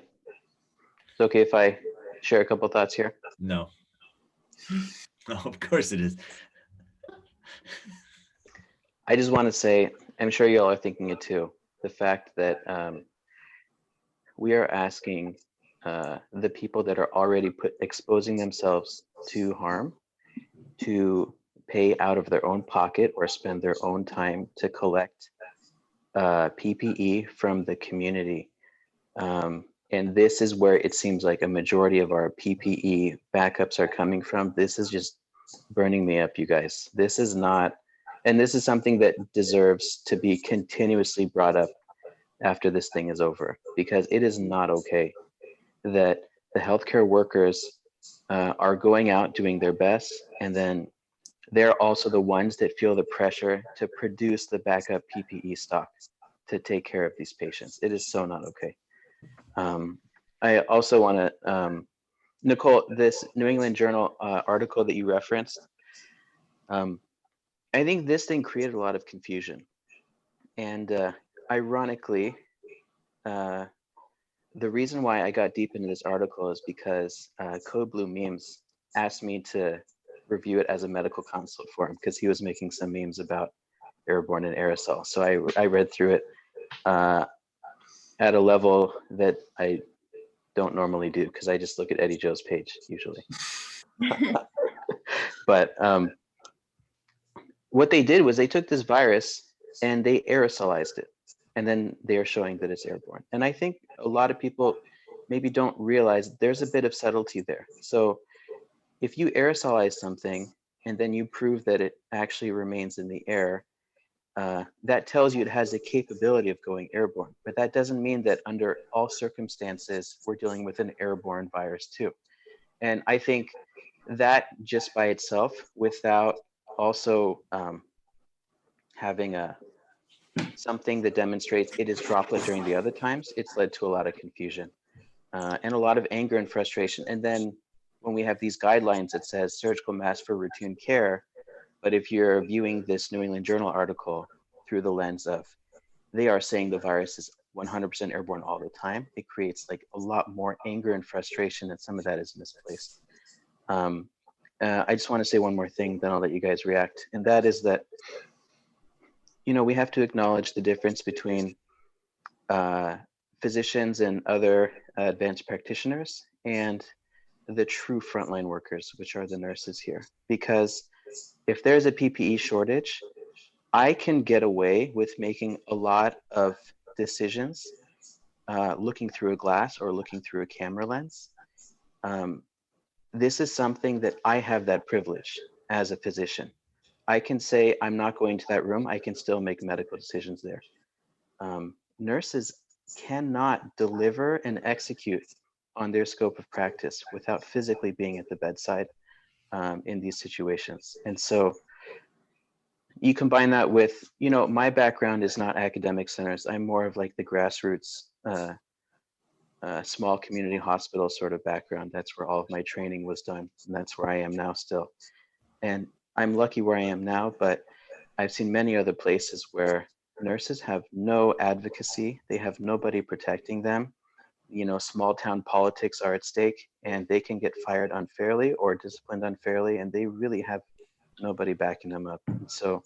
Speaker 1: It's okay if I share a couple thoughts here?
Speaker 3: No. No, of course it is.
Speaker 1: I just want to say, I'm sure you all are thinking it too, the fact that we are asking the people that are already exposing themselves to harm to pay out of their own pocket or spend their own time to collect PPE from the community. And this is where it seems like a majority of our PPE backups are coming from. This is just burning me up, you guys. This is not, and this is something that deserves to be continuously brought up after this thing is over, because it is not okay that the healthcare workers are going out doing their best, and then they're also the ones that feel the pressure to produce the backup PPE stock to take care of these patients. It is so not okay. I also want to, Nicole, this New England Journal article that you referenced, I think this thing created a lot of confusion. And ironically, the reason why I got deep into this article is because Code Blue Memes asked me to review it as a medical consult for him, because he was making some memes about airborne and aerosol. So I read through it at a level that I don't normally do, because I just look at Eddie Joe's page usually. But what they did was they took this virus and they aerosolized it, and then they are showing that it's airborne. And I think a lot of people maybe don't realize there's a bit of subtlety there. So if you aerosolize something and then you prove that it actually remains in the air, that tells you it has the capability of going airborne. But that doesn't mean that under all circumstances, we're dealing with an airborne virus too. And I think that just by itself, without also having something that demonstrates it is droplet during the other times, it's led to a lot of confusion and a lot of anger and frustration. And then when we have these guidelines that says surgical mask for routine care, but if you're viewing this New England Journal article through the lens of they are saying the virus is 100% airborne all the time, it creates like a lot more anger and frustration, and some of that is misplaced. I just want to say one more thing, then I'll let you guys react. And that is that, you know, we have to acknowledge the difference between physicians and other advanced practitioners and the true frontline workers, which are the nurses here. Because if there's a PPE shortage, I can get away with making a lot of decisions looking through a glass or looking through a camera lens. This is something that I have that privilege as a physician. I can say I'm not going to that room. I can still make medical decisions there. Nurses cannot deliver and execute on their scope of practice without physically being at the bedside in these situations. And so you combine that with, you know, my background is not academic centers. I'm more of like the grassroots, small community hospital sort of background. That's where all of my training was done. And that's where I am now still. And I'm lucky where I am now, but I've seen many other places where nurses have no advocacy. They have nobody protecting them. You know, small town politics are at stake, and they can get fired unfairly or disciplined unfairly, and they really have nobody backing them up. So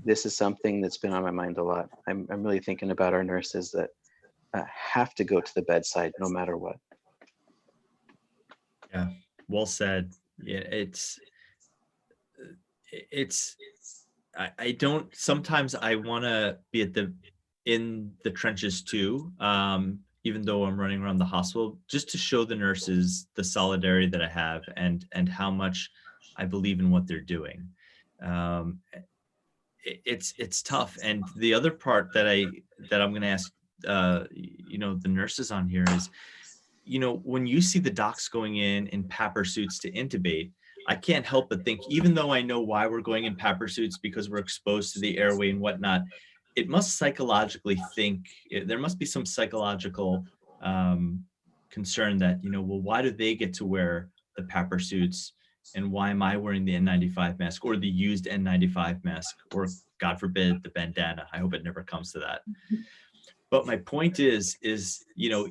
Speaker 1: this is something that's been on my mind a lot. I'm really thinking about our nurses that have to go to the bedside no matter what.
Speaker 3: Yeah, well said. Yeah, I don't, sometimes I want to be in the trenches too, even though I'm running around the hospital, just to show the nurses the solidarity that I have and how much I believe in what they're doing. It's tough. And the other part that I'm going to ask, you know, the nurses on here is, you know, when you see the docs going in PAPR suits to intubate, I can't help but think, even though I know why we're going in PAPR suits because we're exposed to the airway and whatnot, it must psychologically think, there must be some psychological concern that, you know, well, why do they get to wear the PAPR suits and why am I wearing the N95 mask or the used N95 mask, or God forbid, the bandana? I hope it never comes to that. But my point is, you know,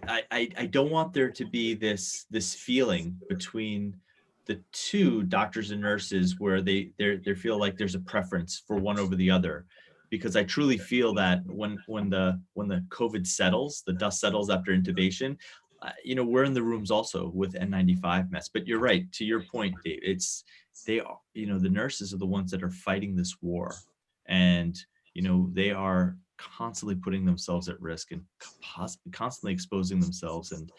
Speaker 3: I don't want there to be this feeling between the two doctors and nurses where they feel like there's a preference for one over the other, because I truly feel that when the COVID settles, the dust settles after intubation, you know, we're in the rooms also with N95 masks. But you're right, to your point, Dave, they are, you know, the nurses are the ones that are fighting this war, and you know, they are constantly putting themselves at risk and constantly exposing themselves. And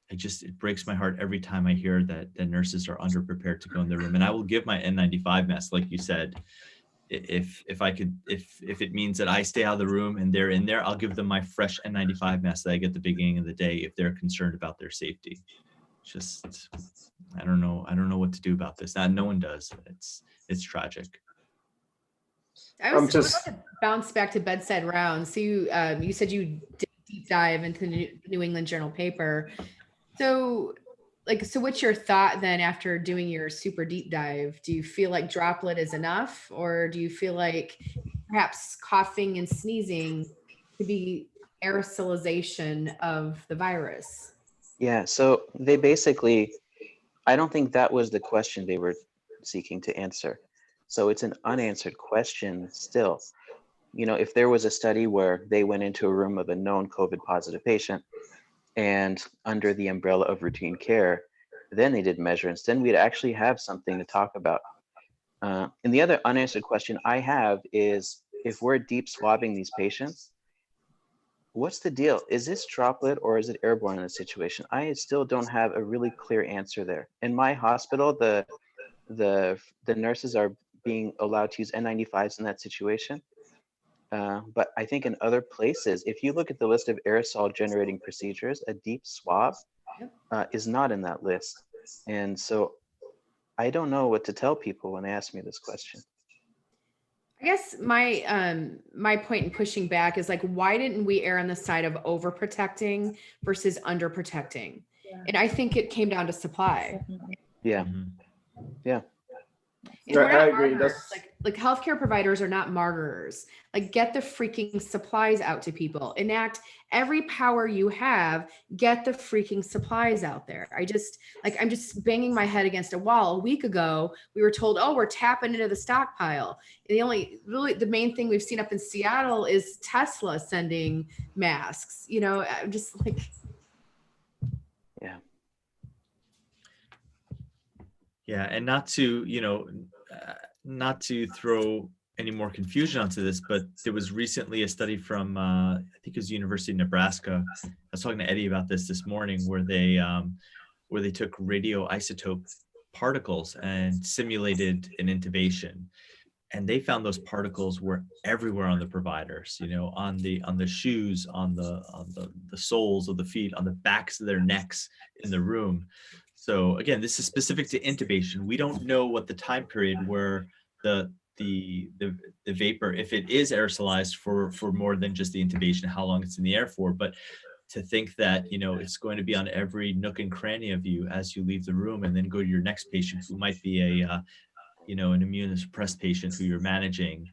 Speaker 3: it breaks my heart every time I hear that nurses are underprepared to go in the room. And I will give my N95 mask, like you said, if it means that I stay out of the room and they're in there, I'll give them my fresh N95 mask that I get at the beginning of the day if they're concerned about their safety. Just, I don't know what to do about this. No one does. It's tragic.
Speaker 2: I was going to bounce back to bedside rounds. So you said you did a deep dive into the New England Journal paper. So what's your thought then after doing your super deep dive? Do you feel like droplet is enough, or do you feel like perhaps coughing and sneezing could be aerosolization of the virus?
Speaker 1: Yeah, so they basically, I don't think that was the question they were seeking to answer. So it's an unanswered question still. You know, if there was a study where they went into a room of a known COVID positive patient and under the umbrella of routine care, then they did measurements, then we'd actually have something to talk about. And the other unanswered question I have is, if we're deep swabbing these patients, what's the deal? Is this droplet or is it airborne in this situation? I still don't have a really clear answer there. In my hospital, the nurses are being allowed to use N95s in that situation. But I think in other places, if you look at the list of aerosol generating procedures, a deep swab is not in that list. And so I don't know what to tell people when they ask me this question.
Speaker 2: I guess my point in pushing back is like, why didn't we err on the side of overprotecting versus underprotecting? And I think it came down to supply.
Speaker 1: Yeah.
Speaker 3: Mhm.
Speaker 1: Yeah.
Speaker 2: And we're
Speaker 5: I
Speaker 2: not
Speaker 5: agree.
Speaker 2: martyrs.
Speaker 5: That's
Speaker 2: Like healthcare providers are not martyrs. Like, get the freaking supplies out to people. Enact every power you have. Get the freaking supplies out there. I'm just banging my head against a wall. A week ago, we were told, oh, we're tapping into the stockpile. And the main thing we've seen up in Seattle is Tesla sending masks. You know, I'm just like,
Speaker 1: Yeah.
Speaker 3: Yeah, and not to throw any more confusion onto this, but there was recently a study from I think it was University of Nebraska. I was talking to Eddie about this morning, where they took radioisotope particles and simulated an intubation, and they found those particles were everywhere on the providers. On the shoes, on the soles of the feet, on the backs of their necks in the room. So again, this is specific to intubation. We don't know what the time period where the vapor, if it is aerosolized for more than just the intubation, how long it's in the air for. But to think that it's going to be on every nook and cranny of you as you leave the room, and then go to your next patient who might be an immunosuppressed patient who you're managing.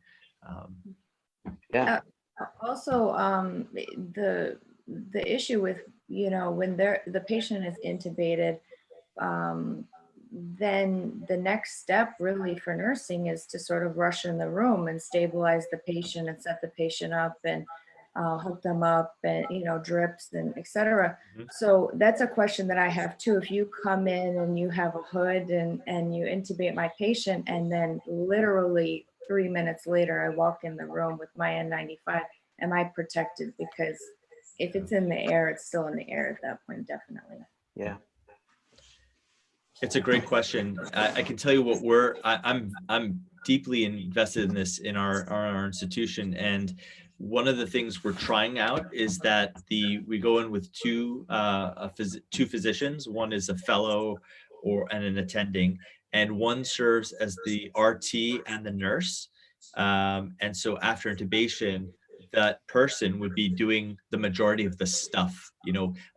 Speaker 1: Yeah.
Speaker 6: Also, the issue with when the patient is intubated, then the next step really for nursing is to sort of rush in the room and stabilize the patient and set the patient up and hook them up and drips and etc.
Speaker 3: Mhm.
Speaker 6: So that's a question that I have too. If you come in and you have a hood and you intubate my patient, and then literally 3 minutes later I walk in the room with my N95, am I protected? Because if it's in the air, it's still in the air at that point, definitely.
Speaker 1: Yeah.
Speaker 3: It's a great question. I can tell you what I'm deeply invested in this in our institution, and one of the things we're trying out is that we go in with two physicians. One is a fellow and an attending, and one serves as the RT and the nurse. And so after intubation, that person would be doing the majority of the stuff,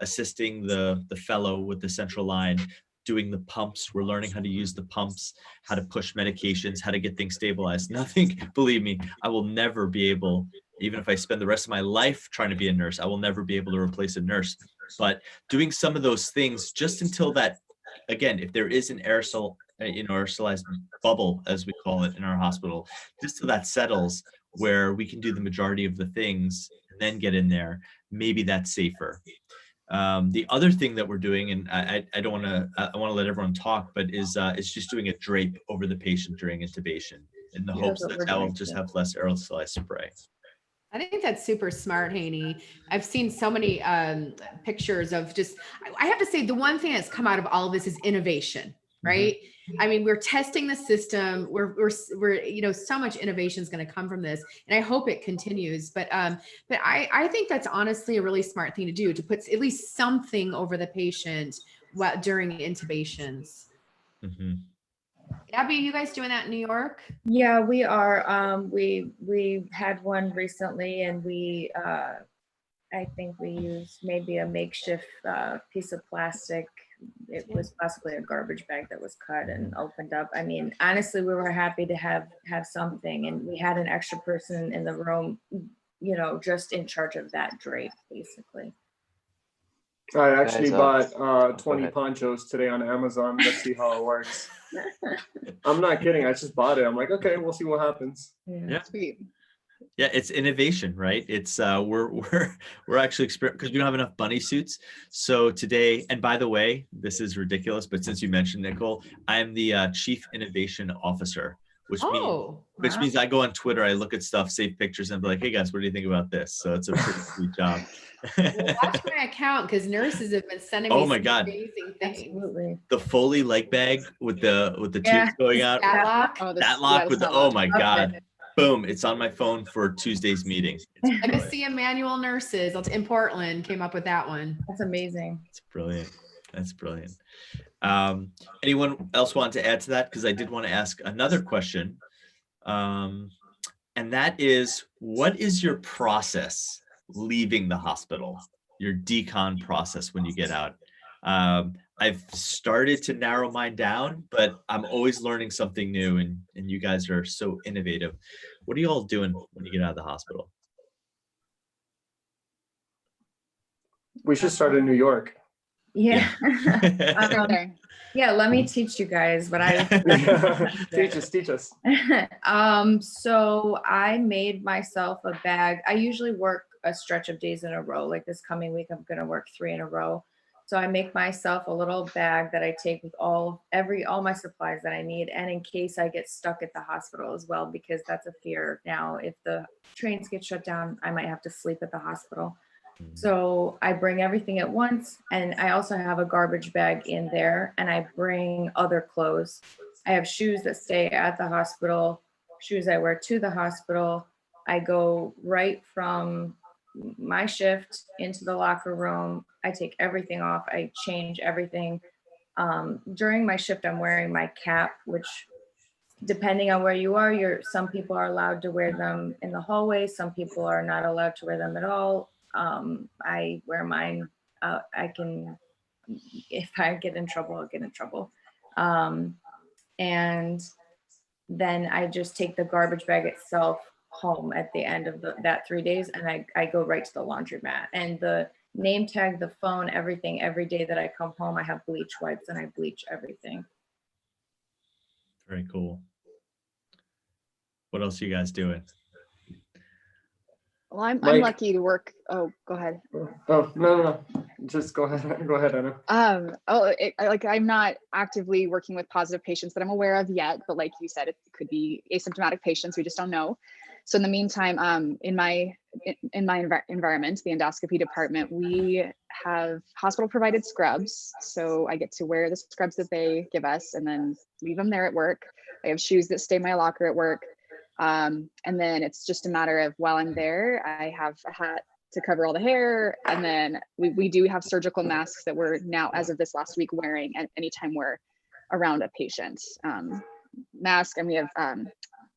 Speaker 3: assisting the fellow with the central line, doing the pumps. We're learning how to use the pumps, how to push medications, how to get things stabilized. Nothing, believe me, I will never be able, even if I spend the rest of my life trying to be a nurse, I will never be able to replace a nurse. But doing some of those things just until that, again, if there is an aerosolized bubble, as we call it in our hospital, just till that settles, where we can do the majority of the things and then get in there, maybe that's safer. The other thing that we're doing, and I don't want to, I want to let everyone talk, but is just doing a drape over the patient during intubation in the hopes that will just have less aerosolized spray.
Speaker 2: I think that's super smart, Haney. I've seen so many pictures of just, I have to say, the one thing that's come out of all of this is innovation, right? Mm-hmm. I mean, we're testing the system. We're so much innovation is going to come from this, and I hope it continues. But I think that's honestly a really smart thing to do, to put at least something over the patient during intubations.
Speaker 3: Mm-hmm.
Speaker 2: Abby, are you guys doing that in New York?
Speaker 6: Yeah, we are. We had one recently, and we I think we used maybe a makeshift piece of plastic. It was possibly a garbage bag that was cut and opened up. I mean, honestly, we were happy to have something, and we had an extra person in the room, just in charge of that drape, basically.
Speaker 5: I actually bought 20 ponchos today on Amazon. Let's see how it works. I'm not kidding. I just bought it. I'm like, okay, we'll see what happens.
Speaker 3: Yeah.
Speaker 8: Sweet.
Speaker 3: Yeah, it's innovation, right? It's we're actually because we don't have enough bunny suits. So today, and by the way, this is ridiculous, but since you mentioned Nicole, I am the Chief Innovation Officer, which means I go on Twitter, I look at stuff, save pictures, and be like, hey guys, what do you think about this? So it's a pretty sweet job.
Speaker 2: Well, watch my account, because nurses have been sending me
Speaker 3: my God.
Speaker 2: amazing things.
Speaker 6: Absolutely.
Speaker 3: The Foley leg bag with the tubes going out.
Speaker 2: That lock.
Speaker 3: That lock with oh my God. Boom, it's on my phone for Tuesday's meeting.
Speaker 2: Legacy of Manual Nurses in Portland came up with that one.
Speaker 6: That's amazing.
Speaker 3: It's brilliant. That's brilliant. Anyone else want to add to that? Because I did want to ask another question. And that is, what is your process leaving the hospital? Your decon process when you get out? I've started to narrow mine down, but I'm always learning something new, and you guys are so innovative. What are you all doing when you get out of the hospital?
Speaker 5: We should start in New York.
Speaker 6: Yeah.
Speaker 4: There.
Speaker 6: Yeah, let me teach you guys what I
Speaker 5: Teach us.
Speaker 6: So I made myself a bag. I usually work a stretch of days in a row. Like this coming week, I'm gonna work 3 in a row. So I make myself a little bag that I take with all my supplies that I need, and in case I get stuck at the hospital as well, because that's a fear now. If the trains get shut down, I might have to sleep at the hospital. So I bring everything at once, and I also have a garbage bag in there, and I bring other clothes. I have shoes that stay at the hospital, shoes I wear to the hospital. I go right from my shift into the locker room. I take everything off. I change everything. During my shift, I'm wearing my cap, which depending on where you are, some people are allowed to wear them in the hallway. Some people are not allowed to wear them at all. I wear mine. I can, if I get in trouble, I'll get in trouble. And then I just take the garbage bag itself home at the end of that 3 days, and I go right to the laundromat. And the name tag, the phone, everything, every day that I come home, I have bleach wipes and I bleach everything.
Speaker 3: Very cool. What else are you guys doing?
Speaker 8: Well, I'm
Speaker 5: Mike.
Speaker 8: lucky to work. Oh, go ahead.
Speaker 5: Oh, no. Just go ahead. Go ahead, Anna.
Speaker 8: I'm not actively working with positive patients that I'm aware of yet, but like you said, it could be asymptomatic patients. We just don't know. So in the meantime, in my environment, the endoscopy department, we have hospital provided scrubs. So I get to wear the scrubs that they give us and then leave them there at work. I have shoes that stay in my locker at work. And then it's just a matter of while I'm there, I have a hat to cover all the hair. And then we do have surgical masks that we're now, as of this last week, wearing at anytime we're around a patient. Mask, and we have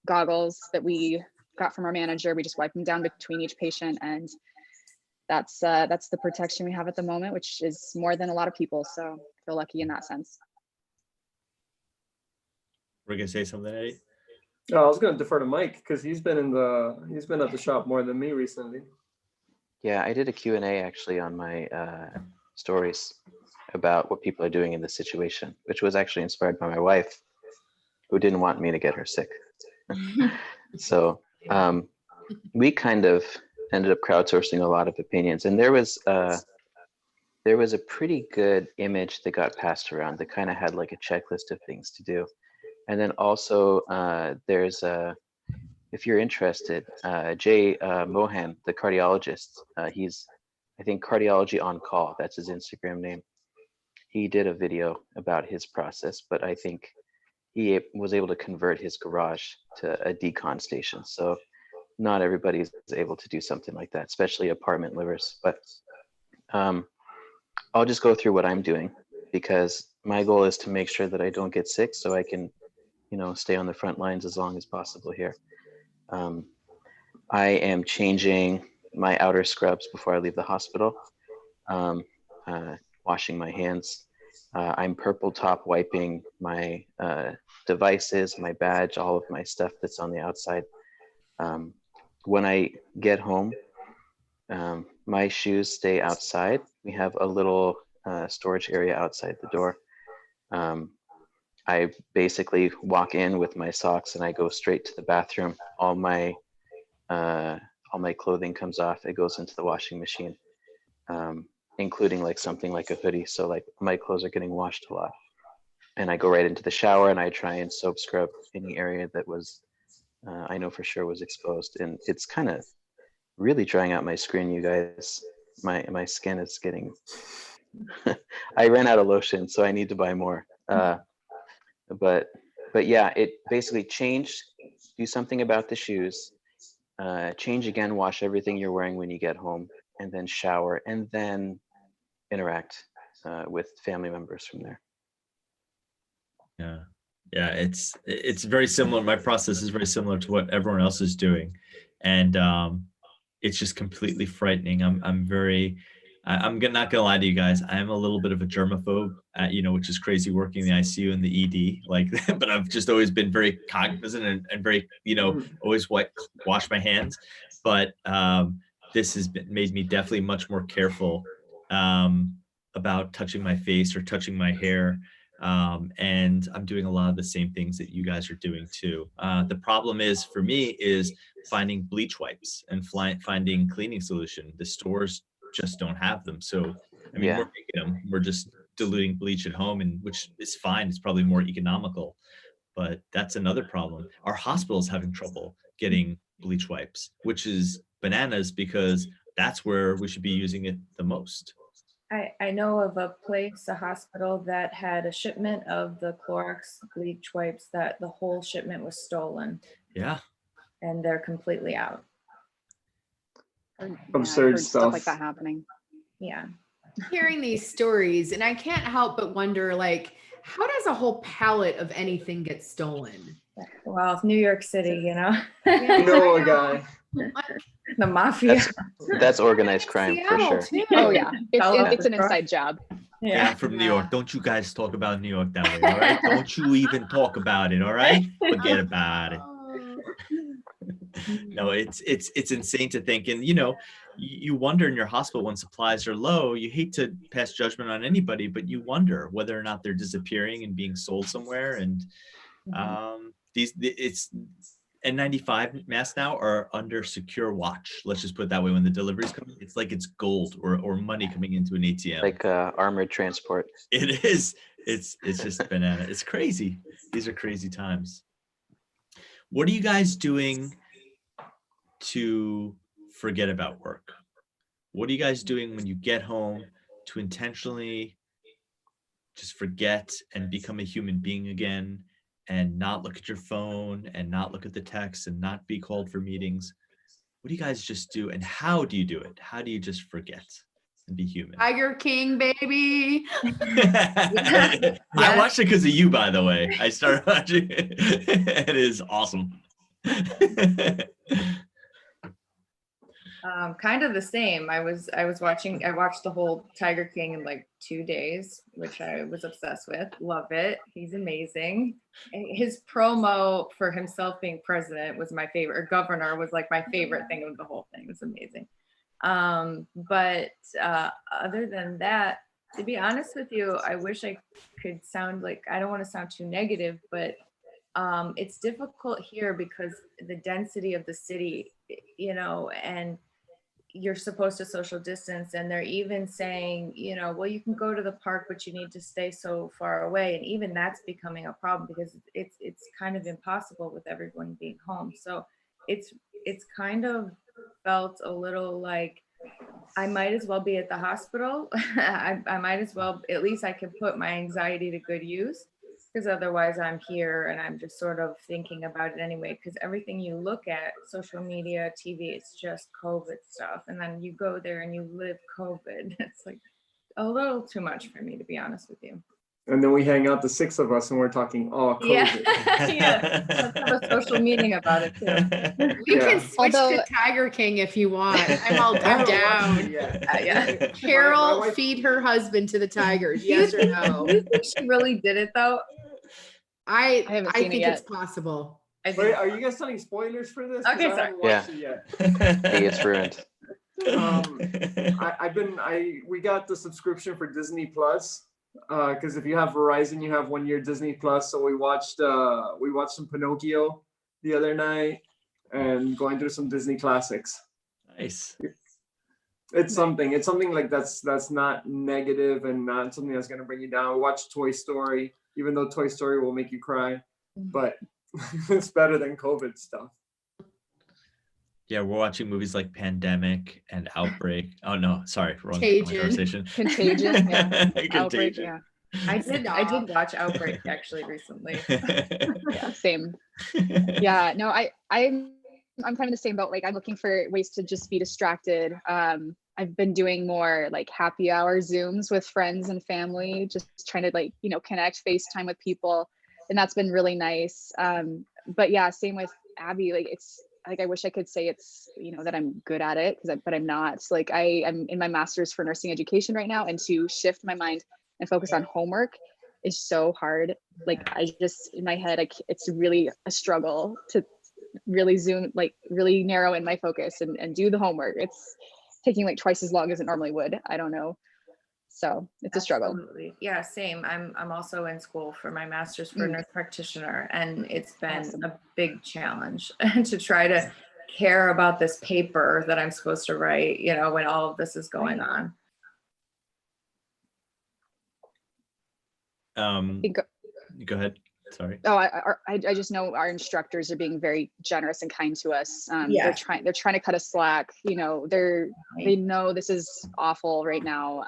Speaker 8: goggles that we got from our manager. We just wipe them down between each patient, and that's the protection we have at the moment, which is more than a lot of people. So I feel lucky in that sense.
Speaker 3: We're gonna say something, Eddie?
Speaker 5: Oh, I was going to defer to Mike because he's been at the shop more than me recently.
Speaker 1: Yeah, I did a Q&A actually on my stories about what people are doing in this situation, which was actually inspired by my wife, who didn't want me to get her sick. So we kind of ended up crowdsourcing a lot of opinions, and there was a pretty good image that got passed around that kind of had like a checklist of things to do. And then also there's if you're interested, Jay Mohan, the cardiologist, he's, I think, Cardiology on Call, that's his Instagram name. He did a video about his process, but I think he was able to convert his garage to a decon station. So not everybody's able to do something like that, especially apartment livers. But I'll just go through what I'm doing, because my goal is to make sure that I don't get sick so I can, stay on the front lines as long as possible here. I am changing my outer scrubs before I leave the hospital, washing my hands. I'm purple top wiping my devices, my badge, all of my stuff that's on the outside. When I get home, my shoes stay outside. We have a little storage area outside the door. I basically walk in with my socks and I go straight to the bathroom. All my clothing comes off. It goes into the washing machine, including like something like a hoodie. So like my clothes are getting washed a lot. And I go right into the shower and I try and soap scrub any area that was, I know for sure was exposed. And it's kind of really drying out my screen, you guys. My skin is getting, I ran out of lotion, so I need to buy more. But yeah, it basically change, do something about the shoes, change again, wash everything you're wearing when you get home, and then shower, and then interact. with family members from there.
Speaker 3: Yeah, it's very similar. My process is very similar to what everyone else is doing, and it's just completely frightening. I'm not gonna lie to you guys. I'm a little bit of a germaphobe, which is crazy working in the ICU and the ED. Like, but I've just always been very cognizant and very, always wash my hands. But this has made me definitely much more careful about touching my face or touching my hair. And I'm doing a lot of the same things that you guys are doing too. The problem is for me is finding bleach wipes and finding cleaning solution. The stores just don't have them. So, I mean, we're making them. We're just diluting bleach at home, and which is fine. It's probably more economical, but that's another problem. Our hospital's having trouble getting bleach wipes, which is bananas because that's where we should be using it the most.
Speaker 6: I know of a hospital that had a shipment of the Clorox bleach wipes that the whole shipment was stolen.
Speaker 3: Yeah.
Speaker 6: And they're completely out.
Speaker 5: Absurd
Speaker 8: stuff like that happening.
Speaker 6: Yeah.
Speaker 2: Hearing these stories, and I can't help but wonder, like, how does a whole pallet of anything get stolen?
Speaker 6: Well, it's New York City,
Speaker 5: You know a guy.
Speaker 6: The mafia.
Speaker 1: That's organized crime for sure.
Speaker 2: Too.
Speaker 8: Oh yeah, it's an inside job.
Speaker 3: Yeah, I'm from New York. Don't you guys talk about New York that way, all right? Don't you even talk about it, all right? Forget about it. No, it's insane to think. And you wonder in your hospital when supplies are low, you hate to pass judgment on anybody, but you wonder whether or not they're disappearing and being sold somewhere. And it's N95 masks now are under secure watch. Let's just put it that way. When the deliveries come, it's like it's gold or money coming into an ATM.
Speaker 1: Like armored transport.
Speaker 3: It is. It's just banana. It's crazy. These are crazy times. What are you guys doing to forget about work? What are you guys doing when you get home to intentionally just forget and become a human being again and not look at your phone and not look at the text and not be called for meetings? What do you guys just do, and how do you do it? How do you just forget and be human?
Speaker 2: Tiger King, baby.
Speaker 3: I watched it because of you, by the way. I started watching it. It is awesome.
Speaker 6: Kind of the same. I watched the whole Tiger King in like 2 days, which I was obsessed with. Love it. He's amazing. His promo for himself being president was my favorite, or governor was like my favorite thing of the whole thing. It was amazing. But other than that, to be honest with you, I wish I could sound like, I don't want to sound too negative, but it's difficult here because the density of the city, and you're supposed to social distance, and they're even saying, well, you can go to the park, but you need to stay so far away. And even that's becoming a problem because it's kind of impossible with everyone being home. So it's kind of felt a little like I might as well be at the hospital. I might as well, at least I can put my anxiety to good use, because otherwise I'm here and I'm just sort of thinking about it anyway, because everything you look at, social media, TV, it's just COVID stuff. And then you go there and you live COVID. It's like a little too much for me, to be honest with you.
Speaker 5: And then we hang out, the 6 of us, and we're talking, COVID.
Speaker 6: Yeah. Let's have a social meeting about it too.
Speaker 2: We can switch to Tiger King if you want. I'm down.
Speaker 6: Yeah.
Speaker 2: Carol,
Speaker 5: my wife,
Speaker 2: feed her husband to the tigers. Yes or no?
Speaker 6: You think she really did it though?
Speaker 2: I
Speaker 8: haven't seen it
Speaker 2: think
Speaker 8: yet.
Speaker 2: it's possible.
Speaker 5: Wait, are you guys telling spoilers for this? 'Cause
Speaker 6: Okay,
Speaker 5: I
Speaker 6: sorry.
Speaker 5: haven't watched it yet.
Speaker 1: Hey, it's ruined.
Speaker 5: We got the subscription for Disney Plus, because if you have Verizon, you have 1 year Disney Plus. So we watched some Pinocchio the other night and going through some Disney classics.
Speaker 3: Nice.
Speaker 5: It's something like that's not negative and not something that's going to bring you down. We watched Toy Story, even though Toy Story will make you cry, but it's better than COVID stuff.
Speaker 3: Yeah, we're watching movies like Pandemic and Outbreak. Oh no, sorry, wrong
Speaker 2: Contagion.
Speaker 3: conversation.
Speaker 8: Contagion, yeah. Outbreak,
Speaker 3: Contagion.
Speaker 8: yeah.
Speaker 6: I did watch Outbreak actually recently.
Speaker 8: Yeah, same. Yeah, no, I'm kind of the same boat. Like, I'm looking for ways to just be distracted. I've been doing more like happy hour Zooms with friends and family, just trying to like, connect, FaceTime with people. And that's been really nice. But yeah, same with Abby. Like it's like I wish I could say it's, that I'm good at it, but I'm not. Like I'm in my master's for nursing education right now, and to shift my mind and focus on homework is so hard. Like I just in my head, it's really a struggle to really zoom, like really narrow in my focus and do the homework. It's taking like twice as long as it normally would. I don't know. So it's a struggle.
Speaker 6: Absolutely. Yeah, same. I'm also in school for my master's for nurse practitioner, and it's been a big challenge to try to care about this paper that I'm supposed to write, when all of this is going on.
Speaker 3: Go ahead. Sorry.
Speaker 8: Oh, I just know our instructors are being very generous and kind to us. They're trying to cut us slack. They know this is awful right now.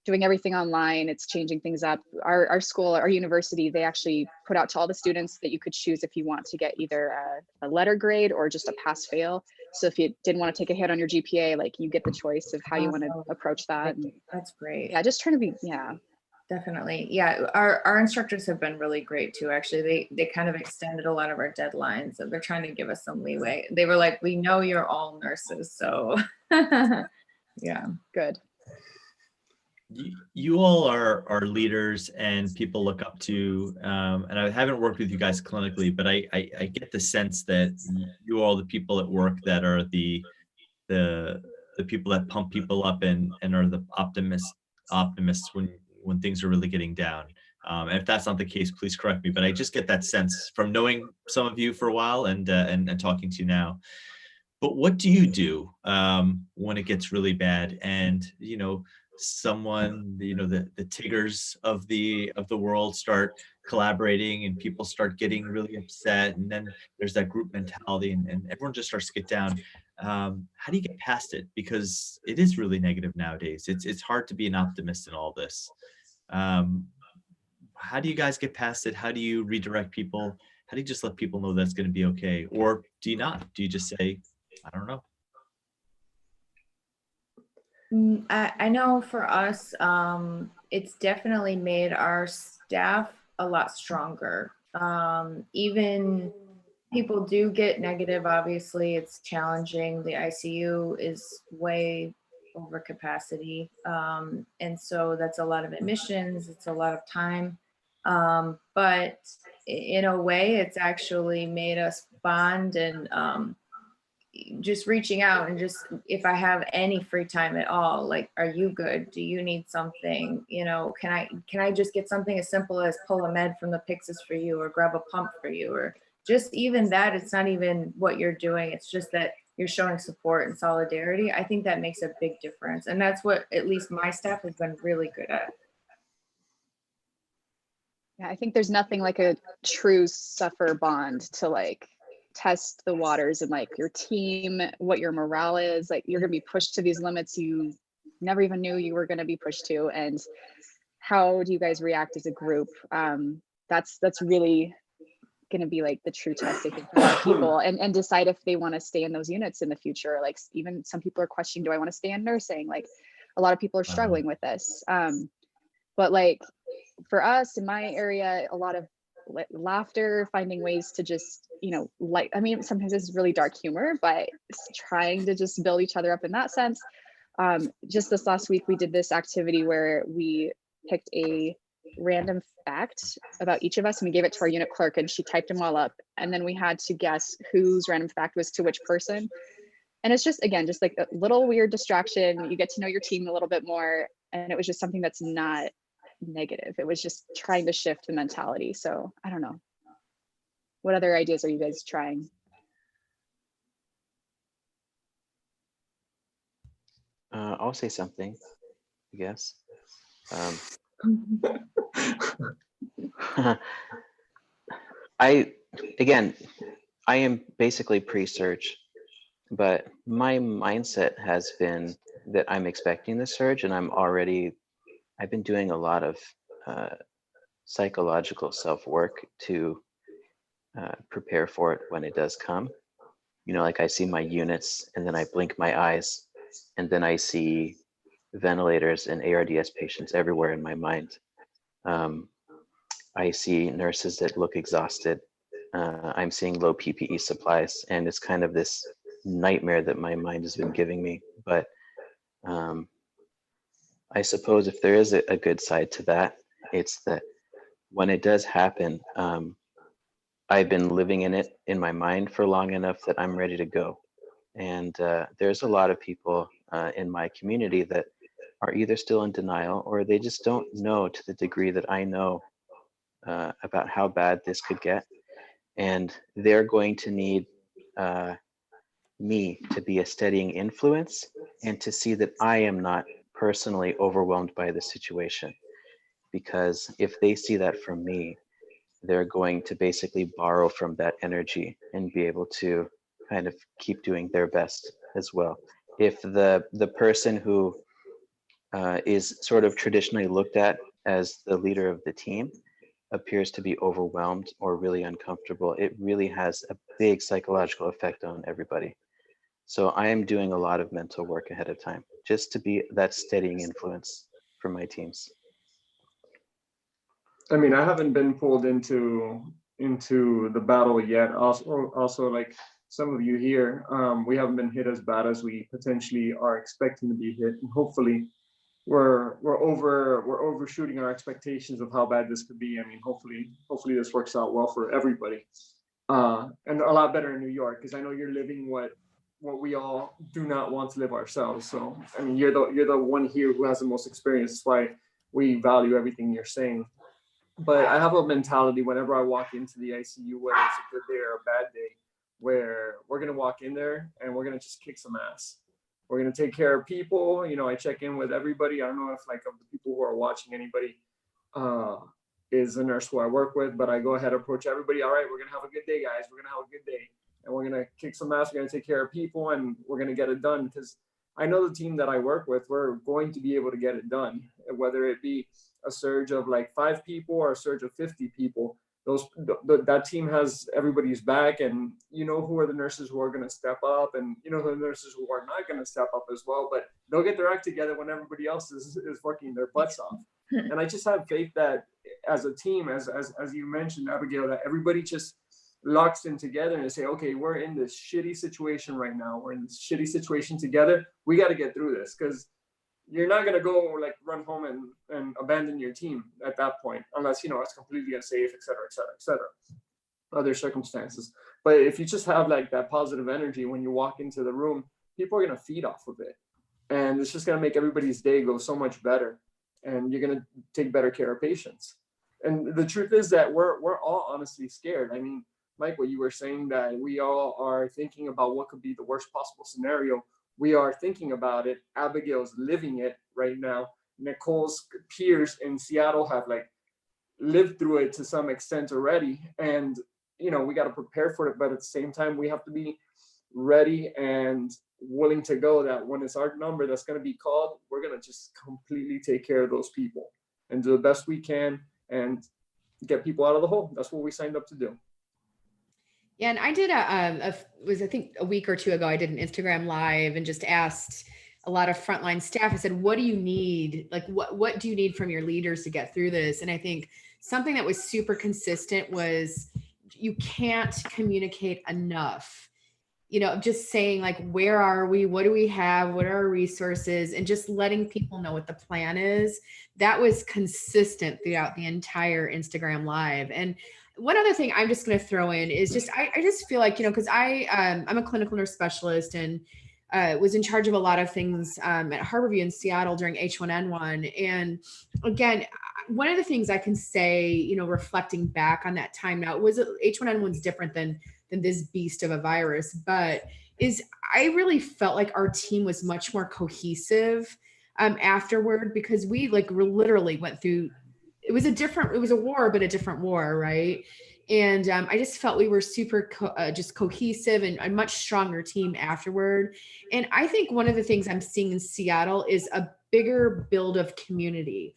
Speaker 8: Doing everything online, it's changing things up. Our school, our university, they actually put out to all the students that you could choose if you want to get either a letter grade or just a pass fail. So if you didn't want to take a hit on your GPA, like you get the choice of how you want to approach that.
Speaker 6: That's great.
Speaker 8: Yeah, just trying to be,
Speaker 6: Definitely. Yeah. Our instructors have been really great too. Actually, they kind of extended a lot of our deadlines, and they're trying to give us some leeway. They were like, we know you're all nurses. So yeah.
Speaker 8: Good.
Speaker 3: You all are leaders and people look up to, and I haven't worked with you guys clinically, but I get the sense that you all the people at work that are the people that pump people up and are the optimists when things are really getting down. And if that's not the case, please correct me. But I just get that sense from knowing some of you for a while and talking to you now. But what do you do when it gets really bad and someone, the Tiggers of the world start collaborating and people start getting really upset, and then there's that group mentality and everyone just starts to get down. How do you get past it? Because it is really negative nowadays. It's hard to be an optimist in all this. How do you guys get past it? How do you redirect people? How do you just let people know that's going to be okay? Or do you not? Do you just say, I don't know?
Speaker 6: I know for us, it's definitely made our staff a lot stronger. Even people do get negative, obviously, it's challenging. The ICU is way over capacity. And so that's a lot of admissions, it's a lot of time. But in a way, it's actually made us bond and just reaching out and just if I have any free time at all, like, are you good? Do you need something? Can I just get something as simple as pull a med from the Pyxis for you, or grab a pump for you, or just even that. It's not even what you're doing. It's just that you're showing support and solidarity. I think that makes a big difference. And that's what at least my staff has been really good at.
Speaker 8: Yeah, I think there's nothing like a true suffer bond to like test the waters and like your team, what your morale is. Like you're gonna be pushed to these limits you never even knew you were gonna be pushed to, and how do you guys react as a group? That's really gonna be like the true test, I think, for a lot of people, and decide if they want to stay in those units in the future. Like even some people are questioning, do I want to stay in nursing? Like a lot of people are struggling with this. But like for us in my area, a lot of laughter, finding ways to just, sometimes it's really dark humor, but trying to just build each other up in that sense. Just this last week, we did this activity where we picked a random fact about each of us and we gave it to our unit clerk, and she typed them all up. And then we had to guess whose random fact was to which person. And it's just, again, just like a little weird distraction. You get to know your team a little bit more. And it was just something that's not negative. It was just trying to shift the mentality. So I don't know. What other ideas are you guys trying?
Speaker 1: I'll say something, I guess. I am basically pre-surge, but my mindset has been that I'm expecting the surge, and I've been doing a lot of psychological self-work to prepare for it when it does come. Like I see my units and then I blink my eyes and then I see ventilators and ARDS patients everywhere in my mind. I see nurses that look exhausted. I'm seeing low PPE supplies, and it's kind of this nightmare that my mind has been giving me. But I suppose if there is a good side to that, it's that when it does happen, I've been living in it in my mind for long enough that I'm ready to go. And there's a lot of people in my community that are either still in denial or they just don't know to the degree that I know about how bad this could get. And they're going to need me to be a steadying influence and to see that I am not personally overwhelmed by the situation. Because if they see that from me, they're going to basically borrow from that energy and be able to kind of keep doing their best as well. If the person who is sort of traditionally looked at as the leader of the team appears to be overwhelmed or really uncomfortable, it really has a big psychological effect on everybody. So I am doing a lot of mental work ahead of time just to be that steadying influence for my teams.
Speaker 5: I mean, I haven't been pulled into the battle yet. Also, like some of you here, we haven't been hit as bad as we potentially are expecting to be hit, and hopefully, we're overshooting our expectations of how bad this could be. I mean, hopefully this works out well for everybody, and a lot better in New York, because I know you're living what we all do not want to live ourselves. So I mean, you're the one here who has the most experience. That's why we value everything you're saying. But I have a mentality whenever I walk into the ICU, whether it's a good day or a bad day, where we're going to walk in there and we're going to just kick some ass. We're going to take care of people. You know, I check in with everybody. I don't know if like of the people who are watching, anybody is a nurse who I work with, but I go ahead and approach everybody. All right, we're going to have a good day, guys. We're going to have a good day. And we're going to kick some ass. We're going to take care of people and we're going to get it done. Because I know the team that I work with, we're going to be able to get it done, whether it be a surge of like 5 people or a surge of 50 people. That team has everybody's back, and you know who are the nurses who are going to step up, and you know the nurses who are not going to step up as well, but they'll get their act together when everybody else is working their butts off. And I just have faith that as a team, as you mentioned, Abigail, that everybody just locks in together and say, okay, we're in this shitty situation right now. We're in this shitty situation together. We got to get through this, because you're not going to go like run home and abandon your team at that point, unless, you know, it's completely unsafe, et cetera, et cetera, et cetera, other circumstances. But if you just have like that positive energy when you walk into the room, people are going to feed off of it. And it's just going to make everybody's day go so much better. And you're going to take better care of patients. And the truth is that we're all honestly scared. I mean, Mike, what you were saying, that we all are thinking about what could be the worst possible scenario. We are thinking about it. Abigail's living it right now. Nicole's peers in Seattle have like lived through it to some extent already. And, you know, we got to prepare for it. But at the same time, we have to be ready and willing to go, that when it's our number that's going to be called, we're going to just completely take care of those people and do the best we can and get people out of the hole. That's what we signed up to do.
Speaker 2: Yeah, and I did I think a week or two ago, I did an Instagram live and just asked a lot of frontline staff. I said, what do you need? Like, what do you need from your leaders to get through this? And I think something that was super consistent was you can't communicate enough. You know, just saying like, where are we? What do we have? What are our resources? And just letting people know what the plan is. That was consistent throughout the entire Instagram live. And one other thing I'm just going to throw in is just, I just feel like, you know, because I'm a clinical nurse specialist and was in charge of a lot of things at Harborview in Seattle during H1N1. And again, one of the things I can say, you know, reflecting back on that time now, was H1N1's different than this beast of a virus, but I really felt like our team was much more cohesive afterward, because we like literally went through, it was a war, but a different war. Right. And I just felt we were super just cohesive and a much stronger team afterward. And I think one of the things I'm seeing in Seattle is a bigger build of community.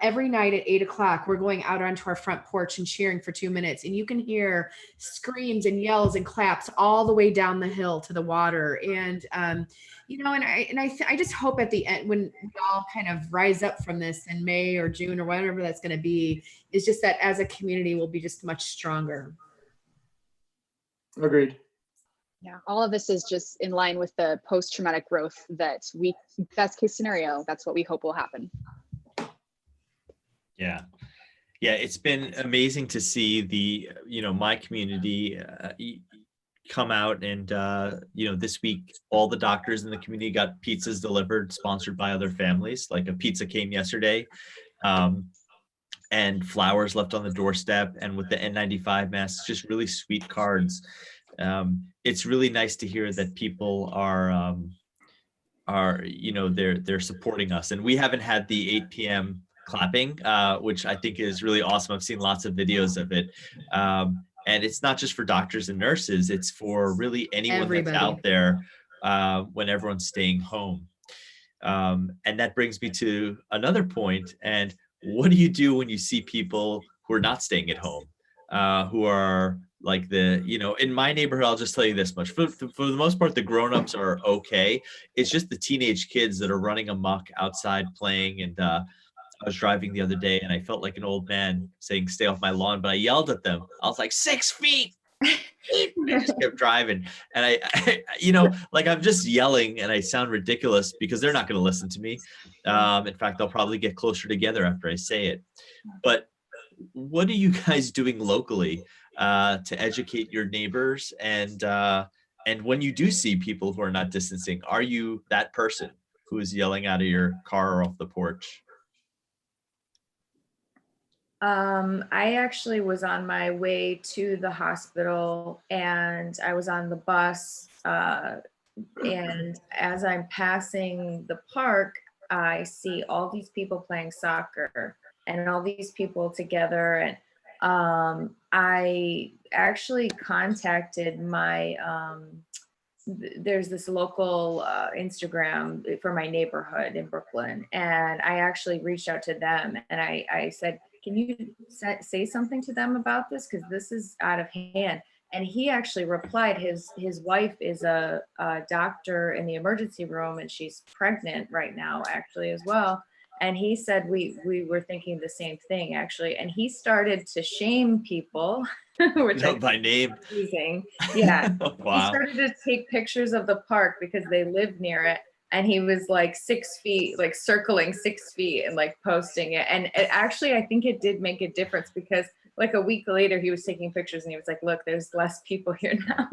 Speaker 2: Every night at 8 o'clock, we're going out onto our front porch and cheering for 2 minutes. And you can hear screams and yells and claps all the way down the hill to the water. And, you know, and I just hope at the end, when we all kind of rise up from this in May or June or whatever that's going to be, is just that as a community, we'll be just much stronger.
Speaker 5: Agreed.
Speaker 8: Yeah, all of this is just in line with the post-traumatic growth that best case scenario, that's what we hope will happen.
Speaker 3: Yeah. Yeah. It's been amazing to see the, you know, my community come out and, you know, this week, all the doctors in the community got pizzas delivered, sponsored by other families. Like a pizza came yesterday, and flowers left on the doorstep, and with the N95 masks, just really sweet cards. It's really nice to hear that people are, you know, they're supporting us. And we haven't had the 8 p.m. clapping, which I think is really awesome. I've seen lots of videos of it. And it's not just for doctors and nurses, it's for really anyone that's out there when everyone's staying home. And that brings me to another point. And what do you do when you see people who are not staying at home, who are like you know, in my neighborhood, I'll just tell you this much. For the most part, the grownups are okay. It's just the teenage kids that are running amok outside playing. And I was driving the other day and I felt like an old man saying, "Stay off my lawn," but I yelled at them. I was like, 6 feet. I just kept driving. And I, you know, like I'm just yelling and I sound ridiculous because they're not going to listen to me. In fact, they'll probably get closer together after I say it. But what are you guys doing locally to educate your neighbors? And when you do see people who are not distancing, are you that person who is yelling out of your car or off the porch?
Speaker 6: I actually was on my way to the hospital and I was on the bus. And as I'm passing the park, I see all these people playing soccer and all these people together. And I actually contacted my, there's this local Instagram for my neighborhood in Brooklyn. And I actually reached out to them and I said, "Can you say something to them about this? Because this is out of hand." And he actually replied, his wife is a doctor in the emergency room and she's pregnant right now actually as well. And he said, we were thinking the same thing actually. And he started to shame people, which
Speaker 3: by name.
Speaker 6: Amazing. Yeah.
Speaker 3: Wow.
Speaker 6: He started to take pictures of the park because they live near it. And he was like 6 feet, like circling 6 feet and like posting it. And it actually, I think it did make a difference because like a week later, he was taking pictures and he was like, "Look, there's less people here now."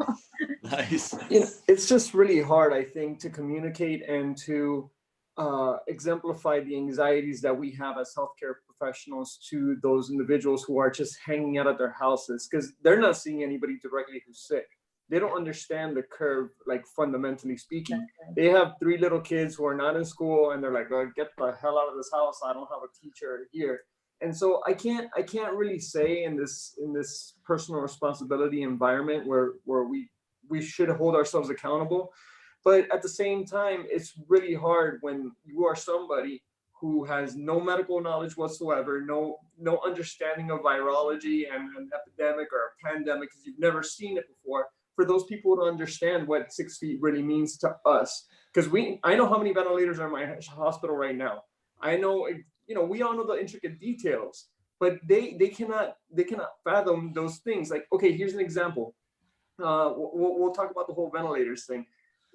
Speaker 3: Nice.
Speaker 5: You know, it's just really hard, I think, to communicate and to exemplify the anxieties that we have as healthcare professionals to those individuals who are just hanging out at their houses because they're not seeing anybody directly who's sick. They don't understand the curve, like fundamentally speaking. They have 3 little kids who are not in school and they're like, "Oh, get the hell out of this house. I don't have a teacher here." And so I can't really say in this personal responsibility environment where we should hold ourselves accountable. But at the same time, it's really hard when you are somebody who has no medical knowledge whatsoever, no understanding of virology and an epidemic or a pandemic because you've never seen it before, for those people to understand what 6 feet really means to us. Because I know how many ventilators are in my hospital right now. I know, you know, we all know the intricate details, but they cannot fathom those things. Like, okay, here's an example. We'll talk about the whole ventilators thing.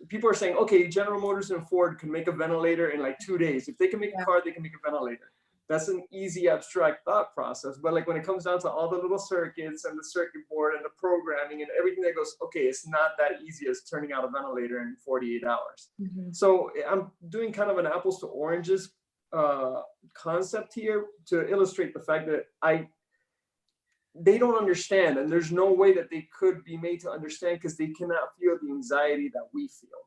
Speaker 5: People are saying, okay, General Motors and Ford can make a ventilator in like 2 days. If they can make a car, they can make a ventilator. That's an easy abstract thought process. But like when it comes down to all the little circuits and the circuit board and the programming and everything that goes, okay, it's not that easy as turning out a ventilator in 48 hours. Mm-hmm. So I'm doing kind of an apples to oranges concept here to illustrate the fact that they don't understand, and there's no way that they could be made to understand because they cannot feel the anxiety that we feel.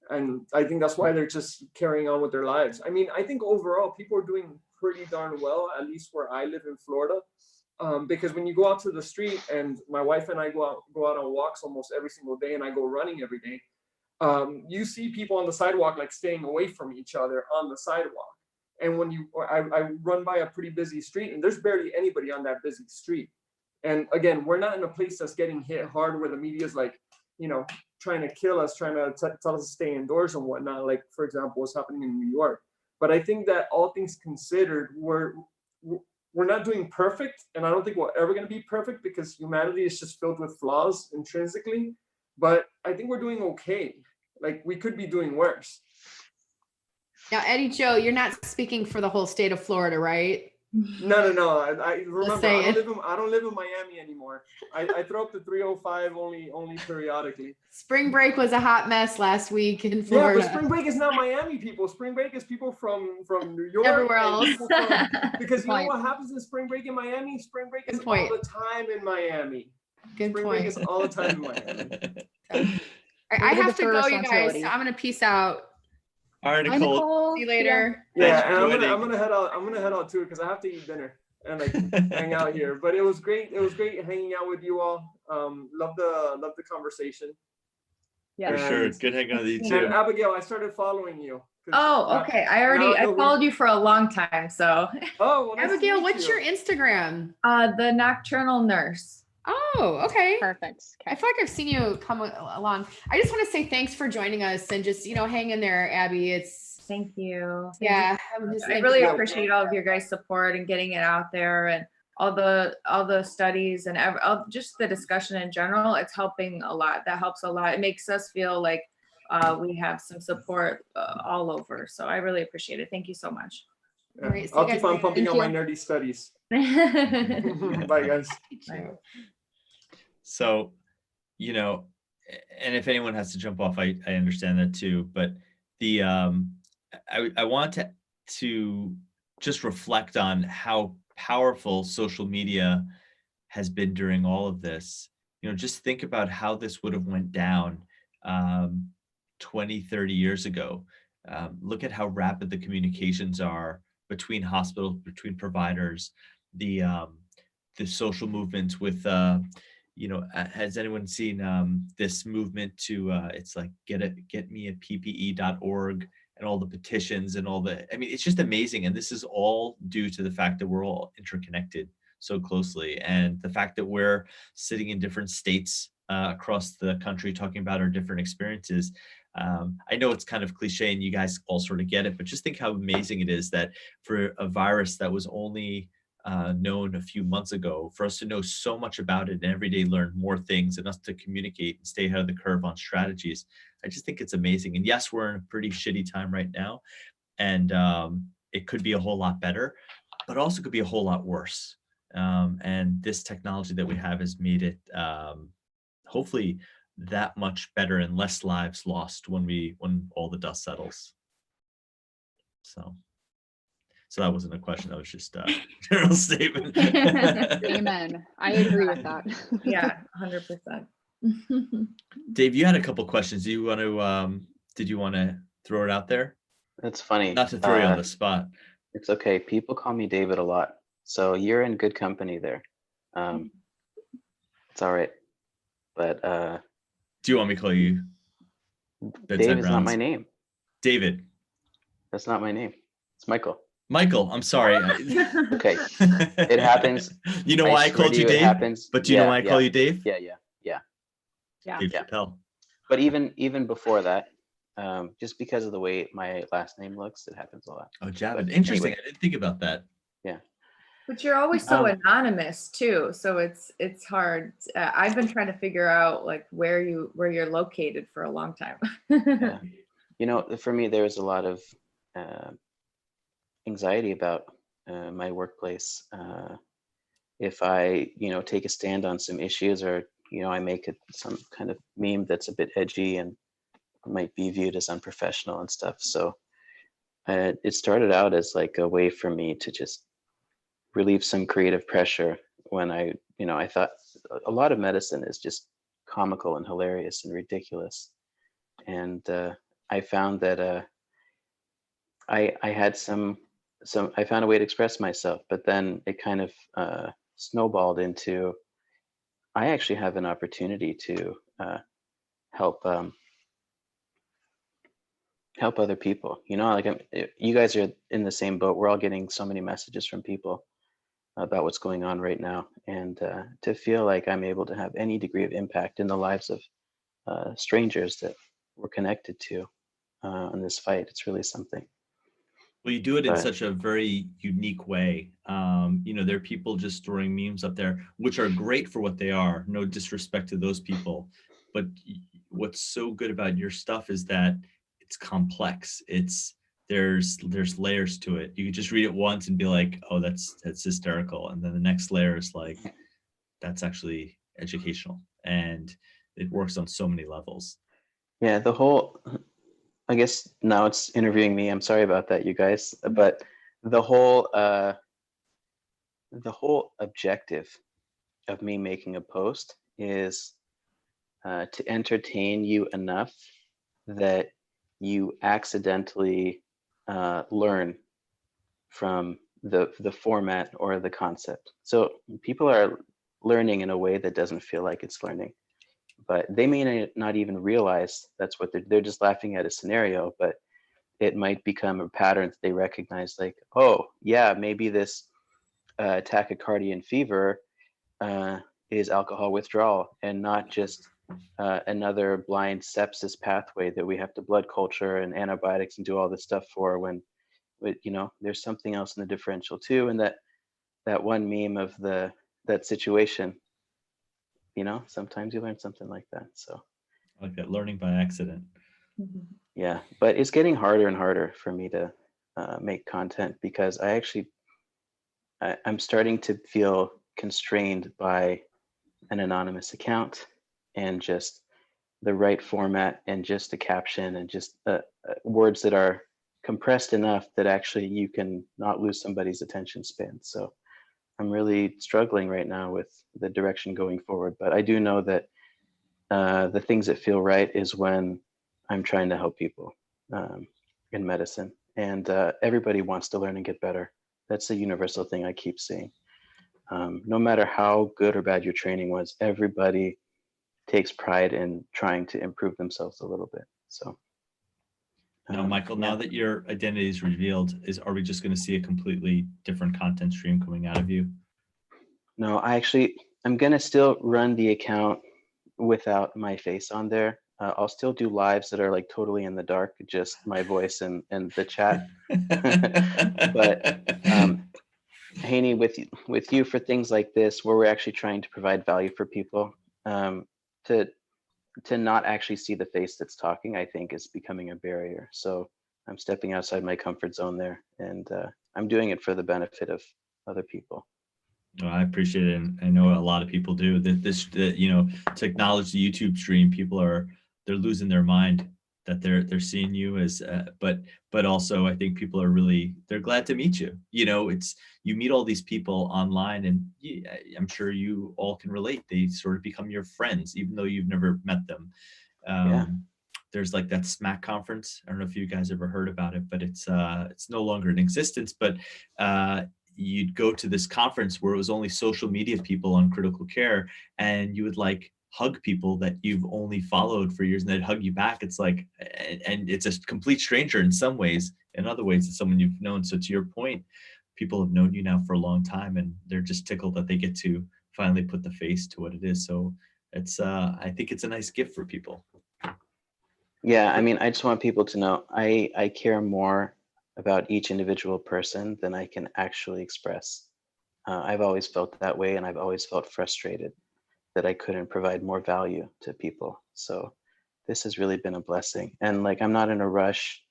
Speaker 5: And I think that's why they're just carrying on with their lives. I mean, I think overall people are doing pretty darn well, at least where I live in Florida, because when you go out to the street, and my wife and I go out on walks almost every single day, and I go running every day, you see people on the sidewalk like staying away from each other on the sidewalk. And when I run by a pretty busy street, and there's barely anybody on that busy street. And again, we're not in a place that's getting hit hard where the media is like, trying to kill us, trying to tell us to stay indoors and whatnot, like, for example, what's happening in New York. But I think that all things considered, we're not doing perfect. And I don't think we're ever going to be perfect because humanity is just filled with flaws intrinsically. But I think we're doing okay. Like, we could be doing worse.
Speaker 2: Now, Eddie Joe, you're not speaking for the whole state of Florida, right?
Speaker 5: No. I remember, I don't live in Miami anymore. I throw up the 305 only periodically.
Speaker 2: Spring break was a hot mess last week in Florida.
Speaker 5: Yeah, but spring break is not Miami people. Spring break is people from New York.
Speaker 2: Everywhere else.
Speaker 5: Because you know what happens in spring break in Miami? Spring break is all the time in Miami.
Speaker 2: Good
Speaker 5: spring
Speaker 2: point.
Speaker 5: break is all the time in Miami.
Speaker 2: All right, I have to go, you guys. So I'm gonna peace out.
Speaker 3: All right, Nicole.
Speaker 2: See you later.
Speaker 5: Yeah, and I'm gonna head out. I'm gonna head out too because I have to eat dinner and like hang out here. But it was great. It was great hanging out with you all. Love the conversation.
Speaker 3: Yeah, for sure. Good hanging out with you too.
Speaker 5: And Abigail, I started following you.
Speaker 6: Oh, okay. I followed you for a long time. So.
Speaker 5: Oh, well, nice
Speaker 2: Abigail, what's your Instagram?
Speaker 6: The Nocturnal Nurse.
Speaker 2: Oh, okay.
Speaker 8: Perfect. Okay.
Speaker 2: I feel like I've seen you come along. I just want to say thanks for joining us and just, hang in there, Abby.
Speaker 6: Thank you.
Speaker 2: Yeah.
Speaker 6: I really appreciate all of your guys' support and getting it out there and all the studies and just the discussion in general. It's helping a lot. That helps a lot. It makes us feel like we have some support all over. So I really appreciate it. Thank you so much.
Speaker 5: Yeah. Right, I'll keep on pumping out my nerdy studies. Bye, guys. Bye.
Speaker 3: So, and if anyone has to jump off, I understand that too. But I want to just reflect on how powerful social media has been during all of this. Just think about how this would have went down 20, 30 years ago. Look at how rapid the communications are between hospitals, between providers, the social movements with, has anyone seen this movement to, it's like get me a PPE.org and all the petitions and it's just amazing. And this is all due to the fact that we're all interconnected so closely. And the fact that we're sitting in different states across the country talking about our different experiences. I know it's kind of cliche and you guys all sort of get it, but just think how amazing it is that for a virus that was only known a few months ago, for us to know so much about it and every day learn more things and us to communicate and stay ahead of the curve on strategies. I just think it's amazing. And yes, we're in a pretty shitty time right now, and it could be a whole lot better, but also could be a whole lot worse. And this technology that we have has made it hopefully that much better and less lives lost when all the dust settles. So that wasn't a question. That was just a general statement.
Speaker 8: Amen. I agree with that.
Speaker 6: Yeah, 100%.
Speaker 3: Dave, you had a couple questions. Do you want to? Did you want to throw it out there?
Speaker 1: That's funny.
Speaker 3: Not to throw you on the spot.
Speaker 1: It's okay. People call me David a lot, so you're in good company there. It's all right. But
Speaker 3: do you want me to call you?
Speaker 1: Dave is not my name.
Speaker 3: David.
Speaker 1: That's not my name. It's Michael.
Speaker 3: Michael, I'm sorry.
Speaker 1: Okay, it happens.
Speaker 3: You know why I called you Dave?
Speaker 1: It happens.
Speaker 3: But do you know why I call you Dave?
Speaker 1: Yeah.
Speaker 3: Dave Chappelle.
Speaker 1: But even before that, just because of the way my last name looks, it happens a lot.
Speaker 3: Oh, Javid. Interesting. Anyway. I didn't think about that.
Speaker 1: Yeah.
Speaker 6: But you're always so anonymous too, so it's hard. I've been trying to figure out like where you're located for a long time.
Speaker 1: Yeah. For me, there was a lot of anxiety about my workplace. If I, take a stand on some issues, or I make some kind of meme that's a bit edgy and might be viewed as unprofessional and stuff. So it started out as like a way for me to just relieve some creative pressure when I thought a lot of medicine is just comical and hilarious and ridiculous. And I found that I had I found a way to express myself, but then it kind of snowballed into, I actually have an opportunity to help help other people. You know, like you guys are in the same boat. We're all getting so many messages from people about what's going on right now, and to feel like I'm able to have any degree of impact in the lives of strangers that we're connected to in this fight, it's really something.
Speaker 3: Well, you do it in
Speaker 1: But
Speaker 3: such a very unique way. You know, there are people just throwing memes up there, which are great for what they are. No disrespect to those people. But what's so good about your stuff is that it's complex. There's layers to it. You could just read it once and be like, oh, that's hysterical. And then the next layer is like, that's actually educational. And it works on so many levels.
Speaker 1: yeah, the whole, I guess now it's interviewing me. I'm sorry about that, you guys. But the whole objective of me making a post is to entertain you enough that you accidentally learn from the format or the concept. So people are learning in a way that doesn't feel like it's learning, but they may not even realize that's what they're just laughing at a scenario, but it might become a pattern that they recognize, like, oh yeah, maybe this tachycardia and fever is alcohol withdrawal and not just another blind sepsis pathway that we have to blood culture and antibiotics and do all this stuff for, when you know, there's something else in the differential too. And that one meme of that situation, you know, sometimes you learn something like that. So
Speaker 3: Like that learning by accident.
Speaker 1: yeah, but it's getting harder and harder for me to make content, because I'm starting to feel constrained by an anonymous account and just the right format and just a caption and just words that are compressed enough that actually you can not lose somebody's attention span. So I'm really struggling right now with the direction going forward, but I do know that the things that feel right is when I'm trying to help people in medicine, and everybody wants to learn and get better. That's the universal thing I keep seeing. No matter how good or bad your training was, everybody takes pride in trying to improve themselves a little bit. So
Speaker 3: now, Michael,
Speaker 1: yeah.
Speaker 3: now that your identity is revealed, are we just going to see a completely different content stream coming out of you?
Speaker 1: No, I'm gonna still run the account without my face on there. I'll still do lives that are like totally in the dark, just my voice and the chat. But Haney, with you for things like this, where we're actually trying to provide value for people, to not actually see the face that's talking, I think is becoming a barrier. So I'm stepping outside my comfort zone there, and I'm doing it for the benefit of other people.
Speaker 3: Well, I appreciate it, and I know a lot of people do. You know, to acknowledge the YouTube stream, they're losing their mind that they're seeing you as, but also I think people are they're glad to meet you. You know, you meet all these people online, and I'm sure you all can relate. They sort of become your friends, even though you've never met them.
Speaker 1: Yeah.
Speaker 3: There's like that SMAC conference. I don't know if you guys ever heard about it, but it's no longer in existence. But you'd go to this conference where it was only social media people on critical care, and you would like hug people that you've only followed for years, and they'd hug you back. It's like, and it's a complete stranger in some ways. In other ways, it's someone you've known. So to your point, people have known you now for a long time, and they're just tickled that they get to finally put the face to what it is. So it's, I think it's a nice gift for people.
Speaker 1: Yeah, I mean, I just want people to know I care more about each individual person than I can actually express. I've always felt that way, and I've always felt frustrated that I couldn't provide more value to people. So this has really been a blessing. And like, I'm not in a rush.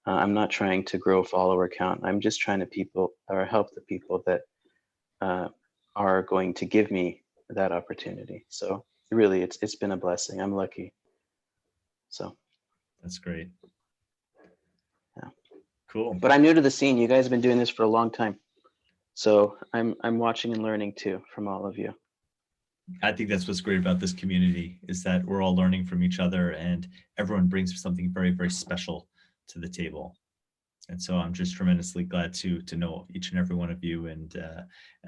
Speaker 1: I'm not trying to grow a follower count. I'm just trying to help the people that are going to give me that opportunity. So really, it's been a blessing. I'm lucky. So
Speaker 3: that's great.
Speaker 1: Yeah.
Speaker 3: Cool.
Speaker 1: But I'm new to the scene. You guys have been doing this for a long time. So I'm watching and learning too from all of you.
Speaker 3: I think that's what's great about this community, is that we're all learning from each other, and everyone brings something very, very special to the table. And so I'm just tremendously glad to know each and every one of you, and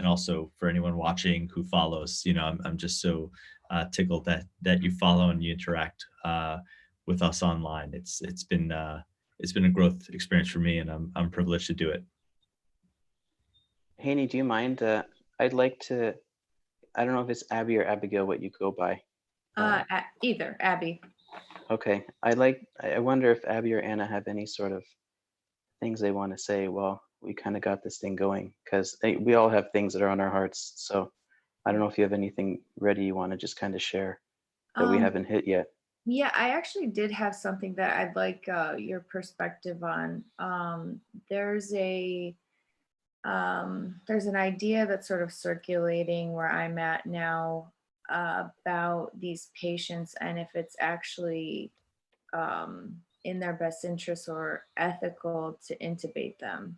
Speaker 3: also for anyone watching who follows. You know, I'm just so tickled that you follow and you interact with us online. It's been it's been a growth experience for me, and I'm privileged to do it.
Speaker 1: Haney, do you mind? I'd like to, I don't know if it's Abby or Abigail, what you go by.
Speaker 6: Either, Abby.
Speaker 1: Okay, I wonder if Abby or Anna have any sort of things they want to say. Well, we kind of got this thing going because we all have things that are on our hearts. So I don't know if you have anything ready you want to just kind of share that we haven't hit yet.
Speaker 6: Yeah, I actually did have something that I'd like your perspective on. There's an idea that's sort of circulating where I'm at now about these patients and if it's actually in their best interest or ethical to intubate them.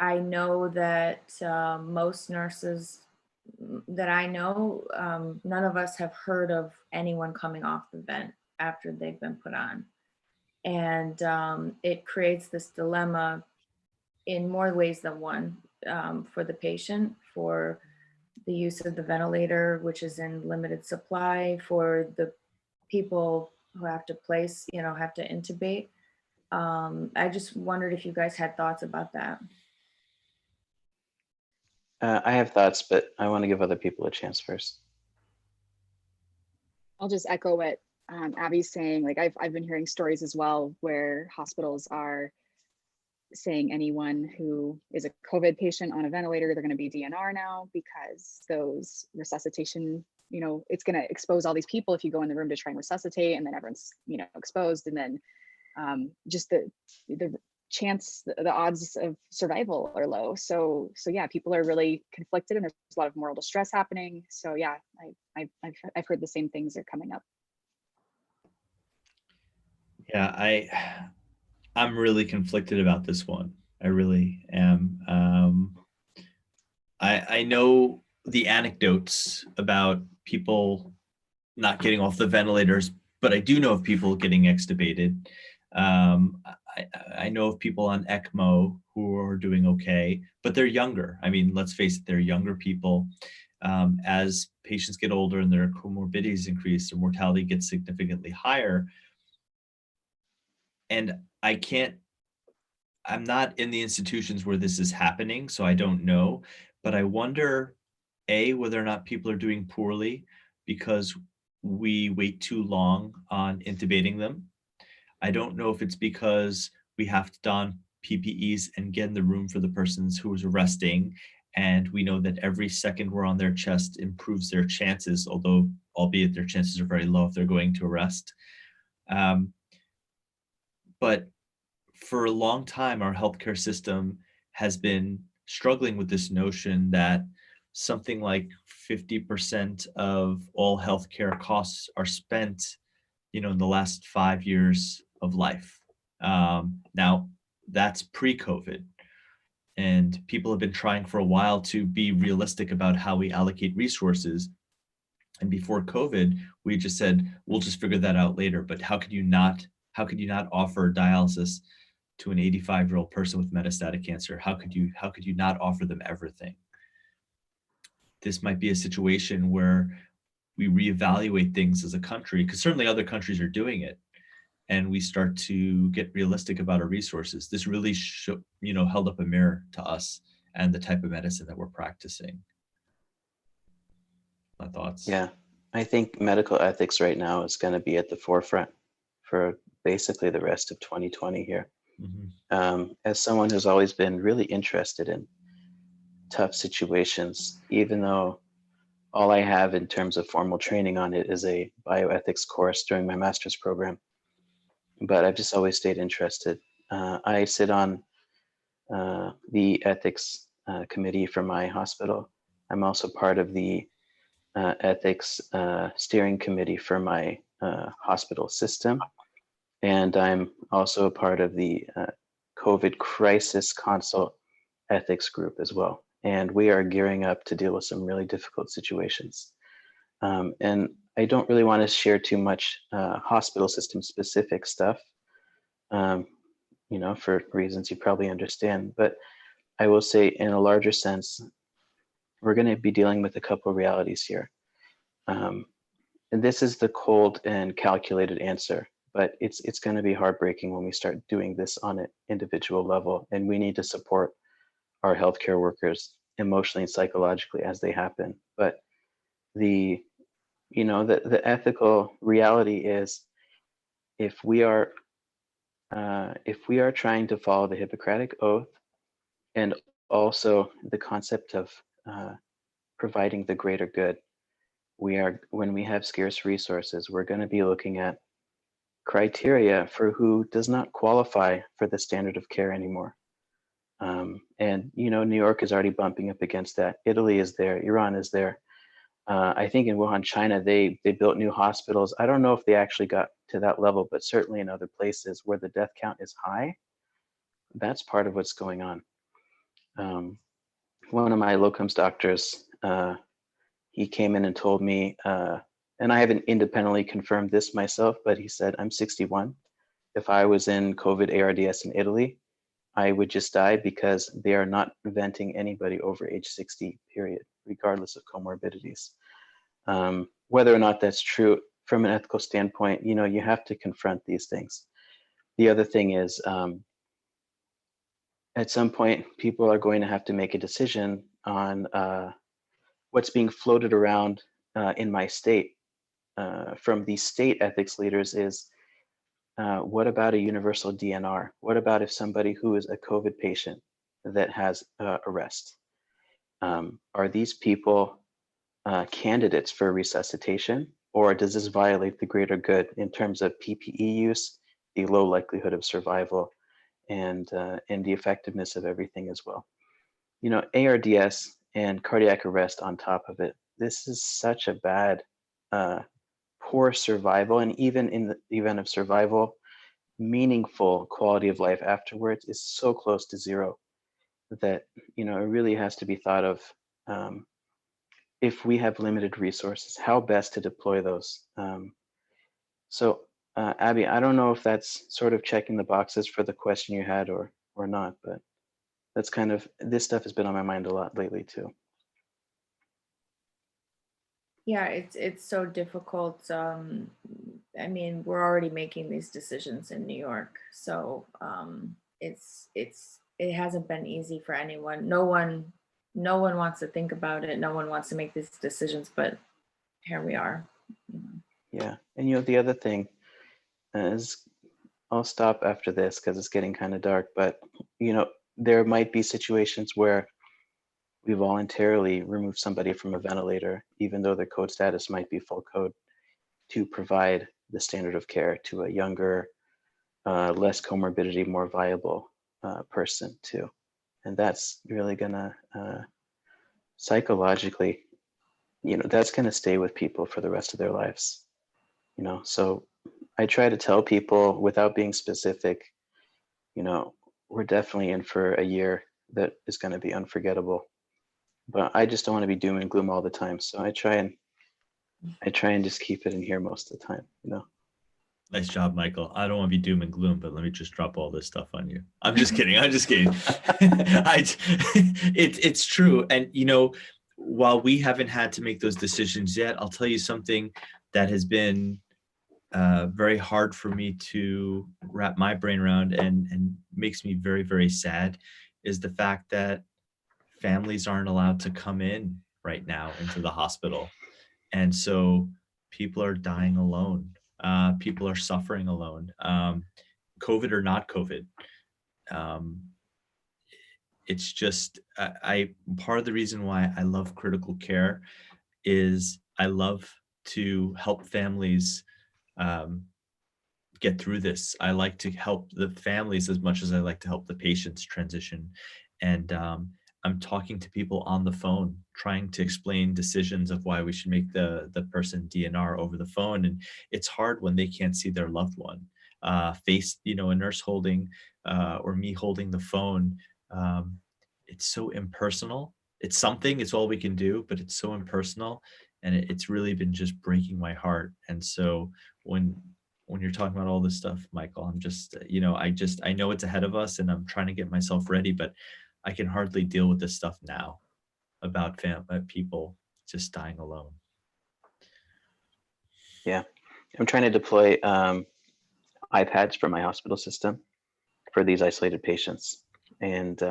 Speaker 6: I know that most nurses that I know, none of us have heard of anyone coming off the vent after they've been put on. And it creates this dilemma in more ways than one, for the patient, for the use of the ventilator, which is in limited supply, for the people who have to have to intubate. I just wondered if you guys had thoughts about that.
Speaker 1: I have thoughts, but I want to give other people a chance first.
Speaker 8: I'll just echo what Abby's saying. Like I've been hearing stories as well where hospitals are saying anyone who is a COVID patient on a ventilator, they're going to be DNR now because those resuscitation, it's going to expose all these people if you go in the room to try and resuscitate, and then everyone's, exposed. And then just the chance, the odds of survival are low. So yeah, people are really conflicted and there's a lot of moral distress happening. So yeah, I've heard the same things are coming up.
Speaker 3: Yeah, I'm really conflicted about this one. I really am. I know the anecdotes about people not getting off the ventilators, but I do know of people getting extubated. I know of people on ECMO who are doing okay, but they're younger. I mean, let's face it, they're younger people. As patients get older and their comorbidities increase, their mortality gets significantly higher. And I'm not in the institutions where this is happening, so I don't know, but I wonder, A, whether or not people are doing poorly because we wait too long on intubating them. I don't know if it's because we have to don PPEs and get in the room for the persons who is arresting, and we know that every second we're on their chest improves their chances, albeit their chances are very low if they're going to arrest. But for a long time, our healthcare system has been struggling with this notion that something like 50% of all healthcare costs are spent, in the last 5 years of life. Now, that's pre-COVID. And people have been trying for a while to be realistic about how we allocate resources. And before COVID, we just said, we'll just figure that out later. But how could you not offer dialysis to an 85-year-old person with metastatic cancer? How could you not offer them everything? This might be a situation where we reevaluate things as a country, because certainly other countries are doing it, and we start to get realistic about our resources. This really held up a mirror to us and the type of medicine that we're practicing. My thoughts.
Speaker 1: Yeah, I think medical ethics right now is going to be at the forefront for basically the rest of 2020 here. Mm-hmm. As someone who's always been really interested in tough situations, even though all I have in terms of formal training on it is a bioethics course during my master's program, but I've just always stayed interested. I sit on the ethics committee for my hospital. I'm also part of the ethics steering committee for my hospital system. And I'm also a part of the COVID crisis consult ethics group as well. And we are gearing up to deal with some really difficult situations. And I don't really want to share too much hospital system specific stuff, for reasons you probably understand. But I will say in a larger sense, we're going to be dealing with a couple of realities here. And this is the cold and calculated answer, but it's going to be heartbreaking when we start doing this on an individual level, and we need to support our healthcare workers emotionally and psychologically as they happen. But the the ethical reality is, if we are trying to follow the Hippocratic Oath, and also the concept of providing the greater good, when we have scarce resources, we're going to be looking at criteria for who does not qualify for the standard of care anymore. And New York is already bumping up against that. Italy is there. Iran is there. I think in Wuhan, China, they built new hospitals. I don't know if they actually got to that level, but certainly in other places where the death count is high, that's part of what's going on. One of my locums doctors, he came in and told me, and I haven't independently confirmed this myself, but he said, I'm 61. If I was in COVID ARDS in Italy, I would just die, because they are not venting anybody over age 60, period, regardless of comorbidities. Whether or not that's true from an ethical standpoint, you have to confront these things. The other thing is, at some point, people are going to have to make a decision on what's being floated around in my state from the state ethics leaders is, what about a universal DNR? What about if somebody who is a COVID patient that has arrest? Are these people candidates for resuscitation, or does this violate the greater good in terms of PPE use, the low likelihood of survival, and the effectiveness of everything as well? ARDS and cardiac arrest on top of it. This is such a bad, poor survival, and even in the event of survival, meaningful quality of life afterwards is so close to zero that it really has to be thought of. If we have limited resources, how best to deploy those. So Abby, I don't know if that's sort of checking the boxes for the question you had or not, but that's kind of, this stuff has been on my mind a lot lately too.
Speaker 6: Yeah, it's so difficult. I mean, we're already making these decisions in New York, so it hasn't been easy for anyone. No one wants to think about it. No one wants to make these decisions, but here we are.
Speaker 1: Yeah, and the other thing is, I'll stop after this because it's getting kind of dark, but there might be situations where we voluntarily remove somebody from a ventilator, even though their code status might be full code, to provide the standard of care to a younger, less comorbidity, more viable person too. And that's really gonna, psychologically, that's gonna stay with people for the rest of their lives. So I try to tell people without being specific, we're definitely in for a year that is gonna be unforgettable. But I just don't want to be doom and gloom all the time. So I try and just keep it in here most of the time,
Speaker 3: Nice job, Michael. I don't want to be doom and gloom, but let me just drop all this stuff on you. I'm just kidding. I'm just kidding. It's true. And, while we haven't had to make those decisions yet, I'll tell you something that has been very hard for me to wrap my brain around and makes me very, very sad, is the fact that families aren't allowed to come in right now into the hospital. And so people are dying alone. People are suffering alone, COVID or not COVID. It's just, part of the reason why I love critical care is I love to help families get through this. I like to help the families as much as I like to help the patients transition. And I'm talking to people on the phone, trying to explain decisions of why we should make the person DNR over the phone. And it's hard when they can't see their loved one face, a nurse holding or me holding the phone. It's so impersonal. It's all we can do, but it's so impersonal. And it's really been just breaking my heart. And so when you're talking about all this stuff, Michael, I'm just, I know it's ahead of us and I'm trying to get myself ready, but I can hardly deal with this stuff now about people just dying alone.
Speaker 1: Yeah, I'm trying to deploy iPads for my hospital system for these isolated patients. And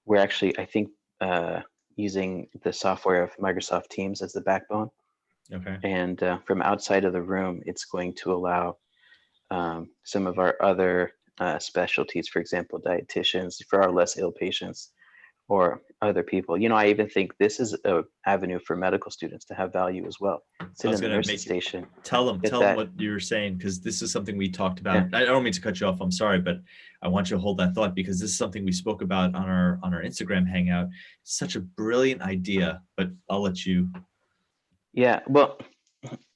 Speaker 1: we're actually, I think, using the software of Microsoft Teams as the backbone.
Speaker 3: Okay.
Speaker 1: And from outside of the room, it's going to allow some of our other specialties, for example, dietitians, for our less ill patients, or other people. You know, I even think this is an avenue for medical students to have value as well. Sit in the nurse's station.
Speaker 3: Tell them
Speaker 1: that,
Speaker 3: what you were saying, because this is something we talked about.
Speaker 1: Yeah.
Speaker 3: I don't mean to cut you off. I'm sorry, but I want you to hold that thought, because this is something we spoke about on our Instagram hangout. Such a brilliant idea, but I'll let you.
Speaker 1: Yeah, well,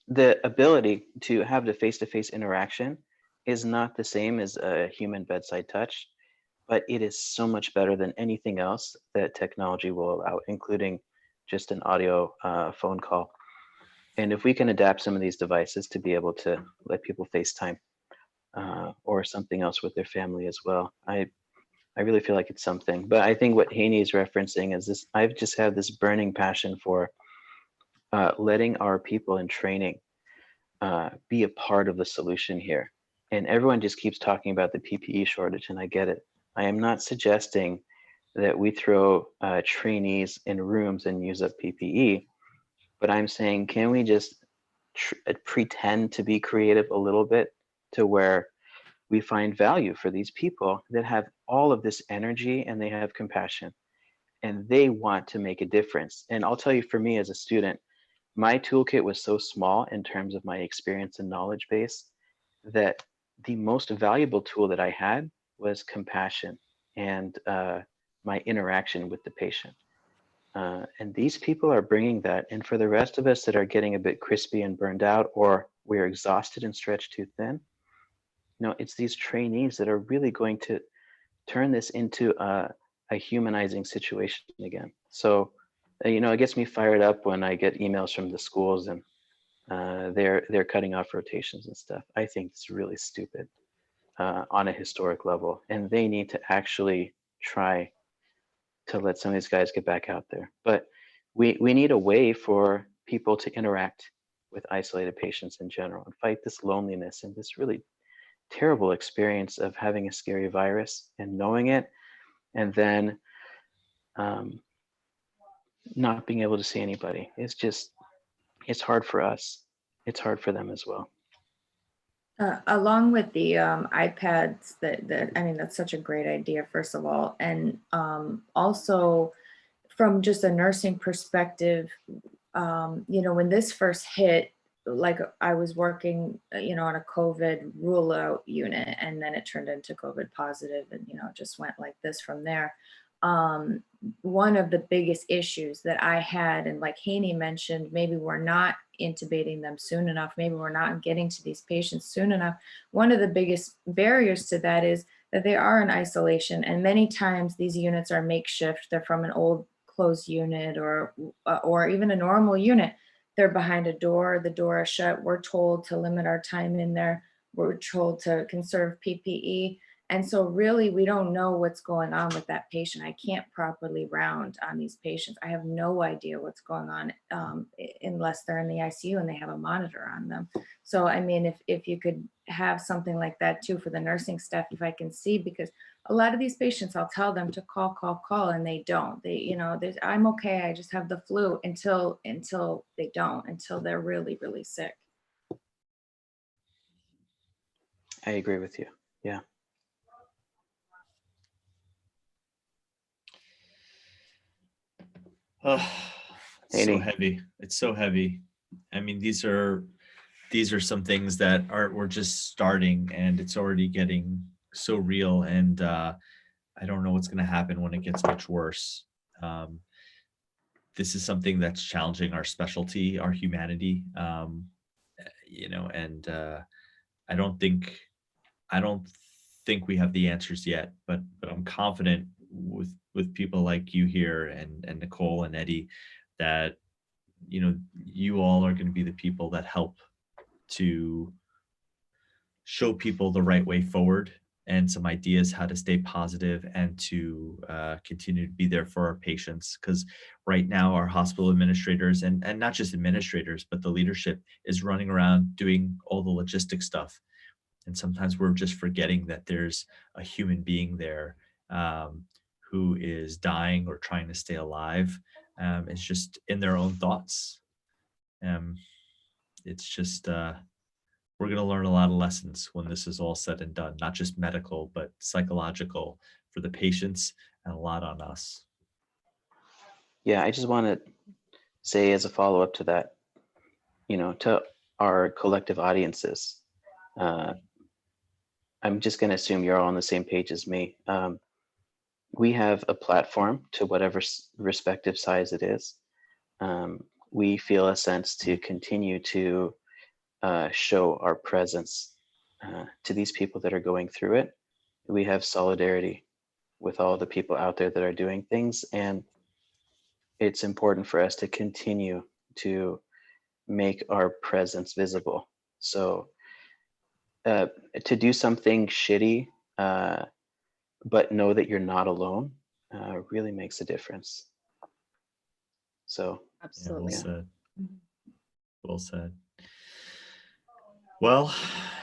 Speaker 1: the ability to have the face-to-face interaction is not the same as a human bedside touch, but it is so much better than anything else that technology will allow, including just an audio phone call. And if we can adapt some of these devices to be able to let people FaceTime or something else with their family as well, I really feel like it's something. But I think what Haney is referencing is this: I've just had this burning passion for letting our people in training be a part of the solution here. And everyone just keeps talking about the PPE shortage, and I get it. I am not suggesting that we throw trainees in rooms and use up PPE, but I'm saying, can we just pretend to be creative a little bit to where we find value for these people that have all of this energy and they have compassion and they want to make a difference. And I'll tell you, for me as a student, my toolkit was so small in terms of my experience and knowledge base that the most valuable tool that I had was compassion and my interaction with the patient. And these people are bringing that. And for the rest of us that are getting a bit crispy and burned out, or we're exhausted and stretched too thin, you know, it's these trainees that are really going to turn this into a humanizing situation again. So, you know, it gets me fired up when I get emails from the schools and they're cutting off rotations and stuff. I think it's really stupid on a historic level, and they need to actually try to let some of these guys get back out there. But we need a way for people to interact with isolated patients in general and fight this loneliness and this really terrible experience of having a scary virus and knowing it, and then not being able to see anybody. It's hard for us. It's hard for them as well.
Speaker 6: Along with the iPads, I mean, that's such a great idea, first of all. And also from just a nursing perspective, you know, when this first hit, like I was working, you know, on a COVID rule out unit, and then it turned into COVID positive, and, you know, it just went like this from there. One of the biggest issues that I had, and like Haney mentioned, maybe we're not intubating them soon enough, maybe we're not getting to these patients soon enough. One of the biggest barriers to that is that they are in isolation, and many times these units are makeshift. They're from an old closed unit or even a normal unit. They're behind a door, the door is shut. We're told to limit our time in there. We're told to conserve PPE. And so really, we don't know what's going on with that patient. I can't properly round on these patients. I have no idea what's going on unless they're in the ICU and they have a monitor on them. So, I mean, if you could have something like that too for the nursing staff, if I can see, because a lot of these patients, I'll tell them to call, and they don't. They, you know, I'm okay, I just have the flu, until they don't, until they're really, really sick.
Speaker 1: I agree with you. Yeah.
Speaker 3: Oh, it's so
Speaker 1: Haney.
Speaker 3: heavy. It's so heavy. I mean, these are some things that we're just starting, and it's already getting so real. And I don't know what's going to happen when it gets much worse. This is something that's challenging our specialty, our humanity. You know, and I don't think we have the answers yet, but I'm confident with people like you here and Nicole and Eddie that, you know, you all are going to be the people that help to show people the right way forward and some ideas how to stay positive and to continue to be there for our patients. Because right now our hospital administrators and not just administrators, but the leadership is running around doing all the logistic stuff. And sometimes we're just forgetting that there's a human being there who is dying or trying to stay alive. It's just in their own thoughts. It's just, we're going to learn a lot of lessons when this is all said and done, not just medical, but psychological for the patients, and a lot on us.
Speaker 1: Yeah, I just want to say as a follow-up to that, to our collective audiences, I'm just going to assume you're all on the same page as me. We have a platform to whatever respective size it is. We feel a sense to continue to show our presence to these people that are going through it. We have solidarity with all the people out there that are doing things, and it's important for us to continue to make our presence visible. So to do something shitty, but know that you're not alone, really makes a difference. So
Speaker 8: Absolutely.
Speaker 3: Yeah, well said. Well said. Well,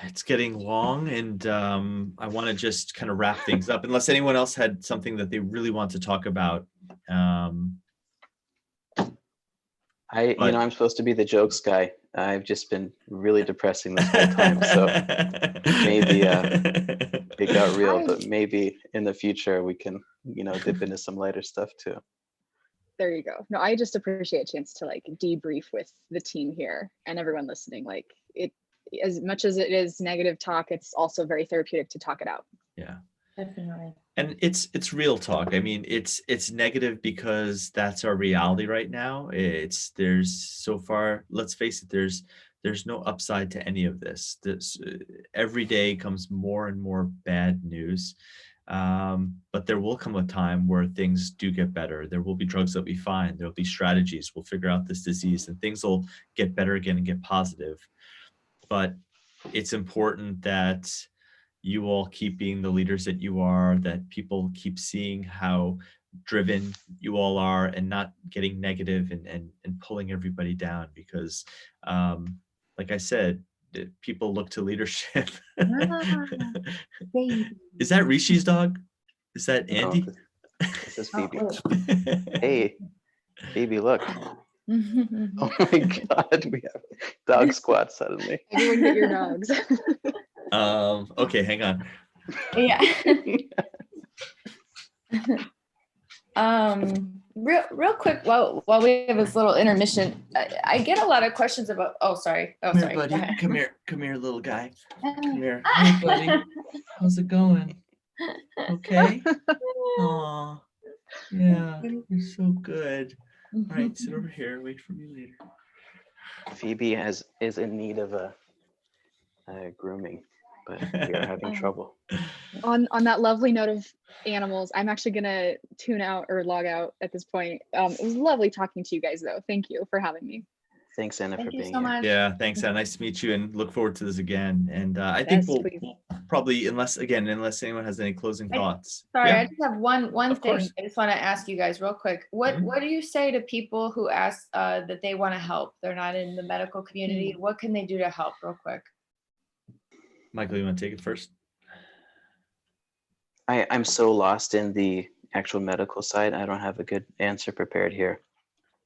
Speaker 3: it's getting long, and I want to just kind of wrap things up, unless anyone else had something that they really want to talk about.
Speaker 1: I'm supposed to be the jokes guy. I've just been really depressing this whole time. So maybe it got real, but maybe in the future we can, dip into some lighter stuff too.
Speaker 8: There you go. No, I just appreciate a chance to like debrief with the team here and everyone listening. Like it, as much as it is negative talk, it's also very therapeutic to talk it out.
Speaker 3: Yeah.
Speaker 6: Definitely.
Speaker 3: And it's real talk. I mean, it's negative because that's our reality right now. There's so far, let's face it, there's no upside to any of this. Every day comes more and more bad news. But there will come a time where things do get better. There will be drugs that we find. There'll be strategies. We'll figure out this disease, and things will get better again and get positive. But it's important that you all keep being the leaders that you are, that people keep seeing how driven you all are, and not getting negative and pulling everybody down, because like I said, people look to leadership. Is that Rishi's dog? Is that Andy?
Speaker 1: No, this is Phoebe. Hey, Phoebe, look. Oh my God, we have dog squad suddenly.
Speaker 8: Everyone get your dogs.
Speaker 3: Okay, hang on.
Speaker 6: Yeah. Real quick, while we have this little intermission, I get a lot of questions about. Oh, sorry.
Speaker 3: Come here, buddy. Come here, little guy. Come here. Hey, buddy. How's it going? Okay. Aw. Yeah, you're so good. All right, sit over here. Wait for me later.
Speaker 1: Phoebe is in need of a grooming, but we are having trouble.
Speaker 8: On that lovely note of animals, I'm actually gonna tune out or log out at this point. It was lovely talking to you guys though. Thank you for having me.
Speaker 1: Thanks, Anna, for
Speaker 6: Thank you
Speaker 1: being
Speaker 6: so
Speaker 1: here.
Speaker 6: much.
Speaker 3: Yeah, thanks, Anna. Nice to meet you, and look forward to this again. And I think we'll probably, unless anyone has any closing thoughts.
Speaker 6: Sorry,
Speaker 3: Yeah.
Speaker 6: I just have one
Speaker 3: Of
Speaker 6: thing.
Speaker 3: course.
Speaker 6: I just want to ask you guys real quick. What do you say to people who ask that they want to help? They're not in the medical community. What can they do to help, real quick?
Speaker 3: Michael, you want to take it first?
Speaker 1: I'm so lost in the actual medical side. I don't have a good answer prepared here.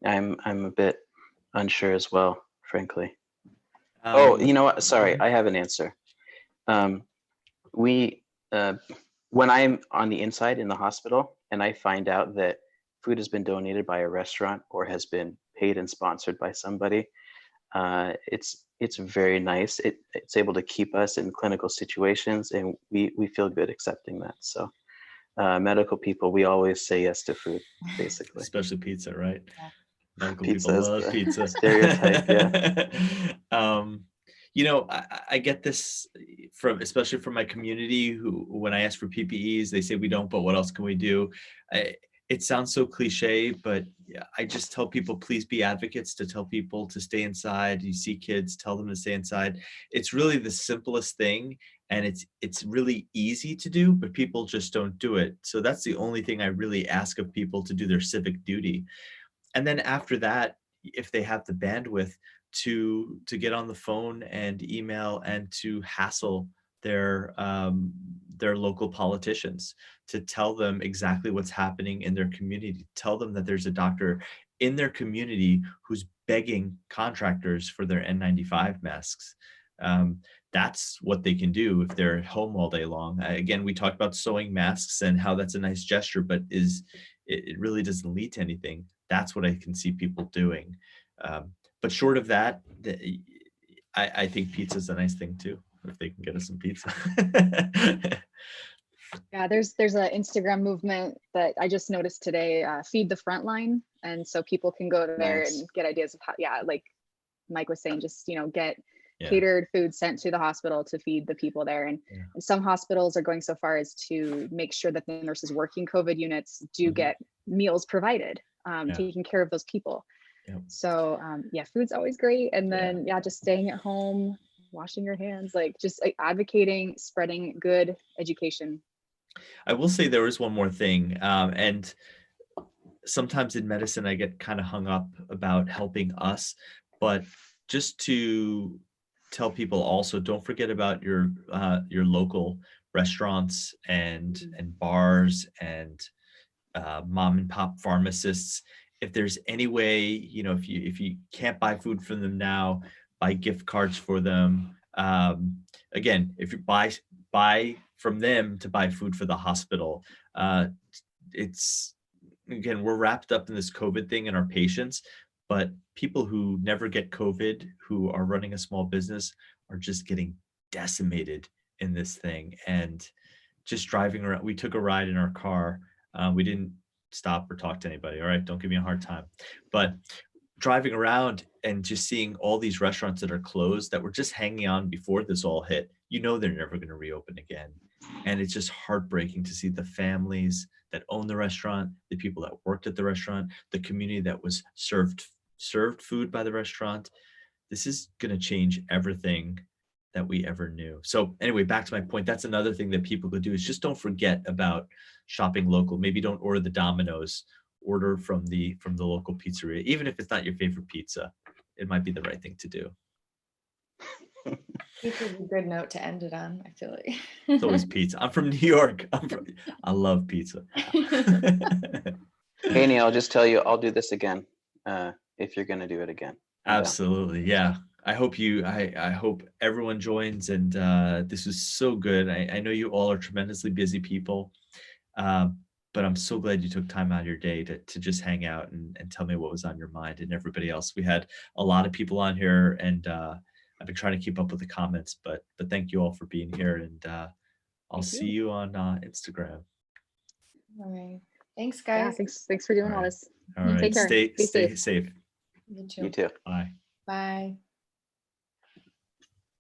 Speaker 1: I'm a bit unsure as well, frankly. Oh, you know what? Sorry, I have an answer. When I'm on the inside in the hospital and I find out that food has been donated by a restaurant or has been paid and sponsored by somebody, it's very nice. It's able to keep us in clinical situations, and we feel good accepting that. So medical people, we always say yes to food, basically.
Speaker 3: Especially pizza, right?
Speaker 6: Yeah.
Speaker 3: Medical
Speaker 1: Pizza
Speaker 3: people
Speaker 1: is
Speaker 3: love
Speaker 1: the
Speaker 3: pizza.
Speaker 1: stereotype, yeah.
Speaker 3: I get this especially from my community, who, when I ask for PPEs, they say we don't, but what else can we do? It sounds so cliche, but I just tell people, please be advocates, to tell people to stay inside. You see kids, tell them to stay inside. It's really the simplest thing, and it's really easy to do, but people just don't do it. So that's the only thing I really ask of people, to do their civic duty. And then after that, if they have the bandwidth to get on the phone and email and to hassle their local politicians, to tell them exactly what's happening in their community, tell them that there's a doctor in their community who's begging contractors for their N95 masks. That's what they can do if they're at home all day long. Again, we talked about sewing masks and how that's a nice gesture, but it really doesn't lead to anything. That's what I can see people doing. But short of that, I think pizza is a nice thing too, if they can get us some pizza.
Speaker 8: Yeah, there's an Instagram movement that I just noticed today, Feed the Frontline. And so people can go to there
Speaker 1: Nice.
Speaker 8: and get ideas of how, yeah, like Mike was saying, just, get
Speaker 3: Yeah.
Speaker 8: catered food sent to the hospital to feed the people there. And some hospitals are going so far as to make sure that the nurses working COVID units do get meals provided, taking care of those people.
Speaker 3: Yep.
Speaker 8: So yeah, food's always great. And then just staying at home, washing your hands, like just advocating, spreading good education.
Speaker 3: I will say there is one more thing, and sometimes in medicine I get kind of hung up about helping us, but just to tell people also, don't forget about your local restaurants and bars and mom and pop pharmacists. If there's any way, if you can't buy food from them now, buy gift cards for them. Again, if you buy from them to buy food for the hospital, again, we're wrapped up in this COVID thing and our patients, but people who never get COVID, who are running a small business, are just getting decimated in this thing. And just driving around, we took a ride in our car. We didn't stop or talk to anybody. All right, don't give me a hard time. But driving around and just seeing all these restaurants that are closed, that were just hanging on before this all hit, they're never going to reopen again. And it's just heartbreaking to see the families that own the restaurant, the people that worked at the restaurant, the community that was served food by the restaurant. This is going to change everything that we ever knew. So anyway, back to my point, that's another thing that people could do, is just don't forget about shopping local. Maybe don't order the Domino's, order from the local pizzeria. Even if it's not your favorite pizza, it might be the right thing to do.
Speaker 6: Pizza's a good note to end it on, I feel like.
Speaker 3: It's always pizza. I'm from New York. I love pizza.
Speaker 1: Haney, I'll just tell you, I'll do this again if you're going to do it again.
Speaker 3: Absolutely. Yeah. I hope I hope everyone joins, and this was so good. I know you all are tremendously busy people, but I'm so glad you took time out of your day to just hang out and tell me what was on your mind, and everybody else. We had a lot of people on here, and I've been trying to keep up with the comments, but thank you all for being here, and I'll see you on Instagram.
Speaker 6: All right. Thanks,
Speaker 8: Yeah,
Speaker 6: guys.
Speaker 8: thanks for doing all this.
Speaker 3: All right.
Speaker 8: Take care.
Speaker 3: Stay
Speaker 8: Be safe.
Speaker 3: safe.
Speaker 6: You too.
Speaker 1: You too.
Speaker 3: Bye.
Speaker 6: Bye.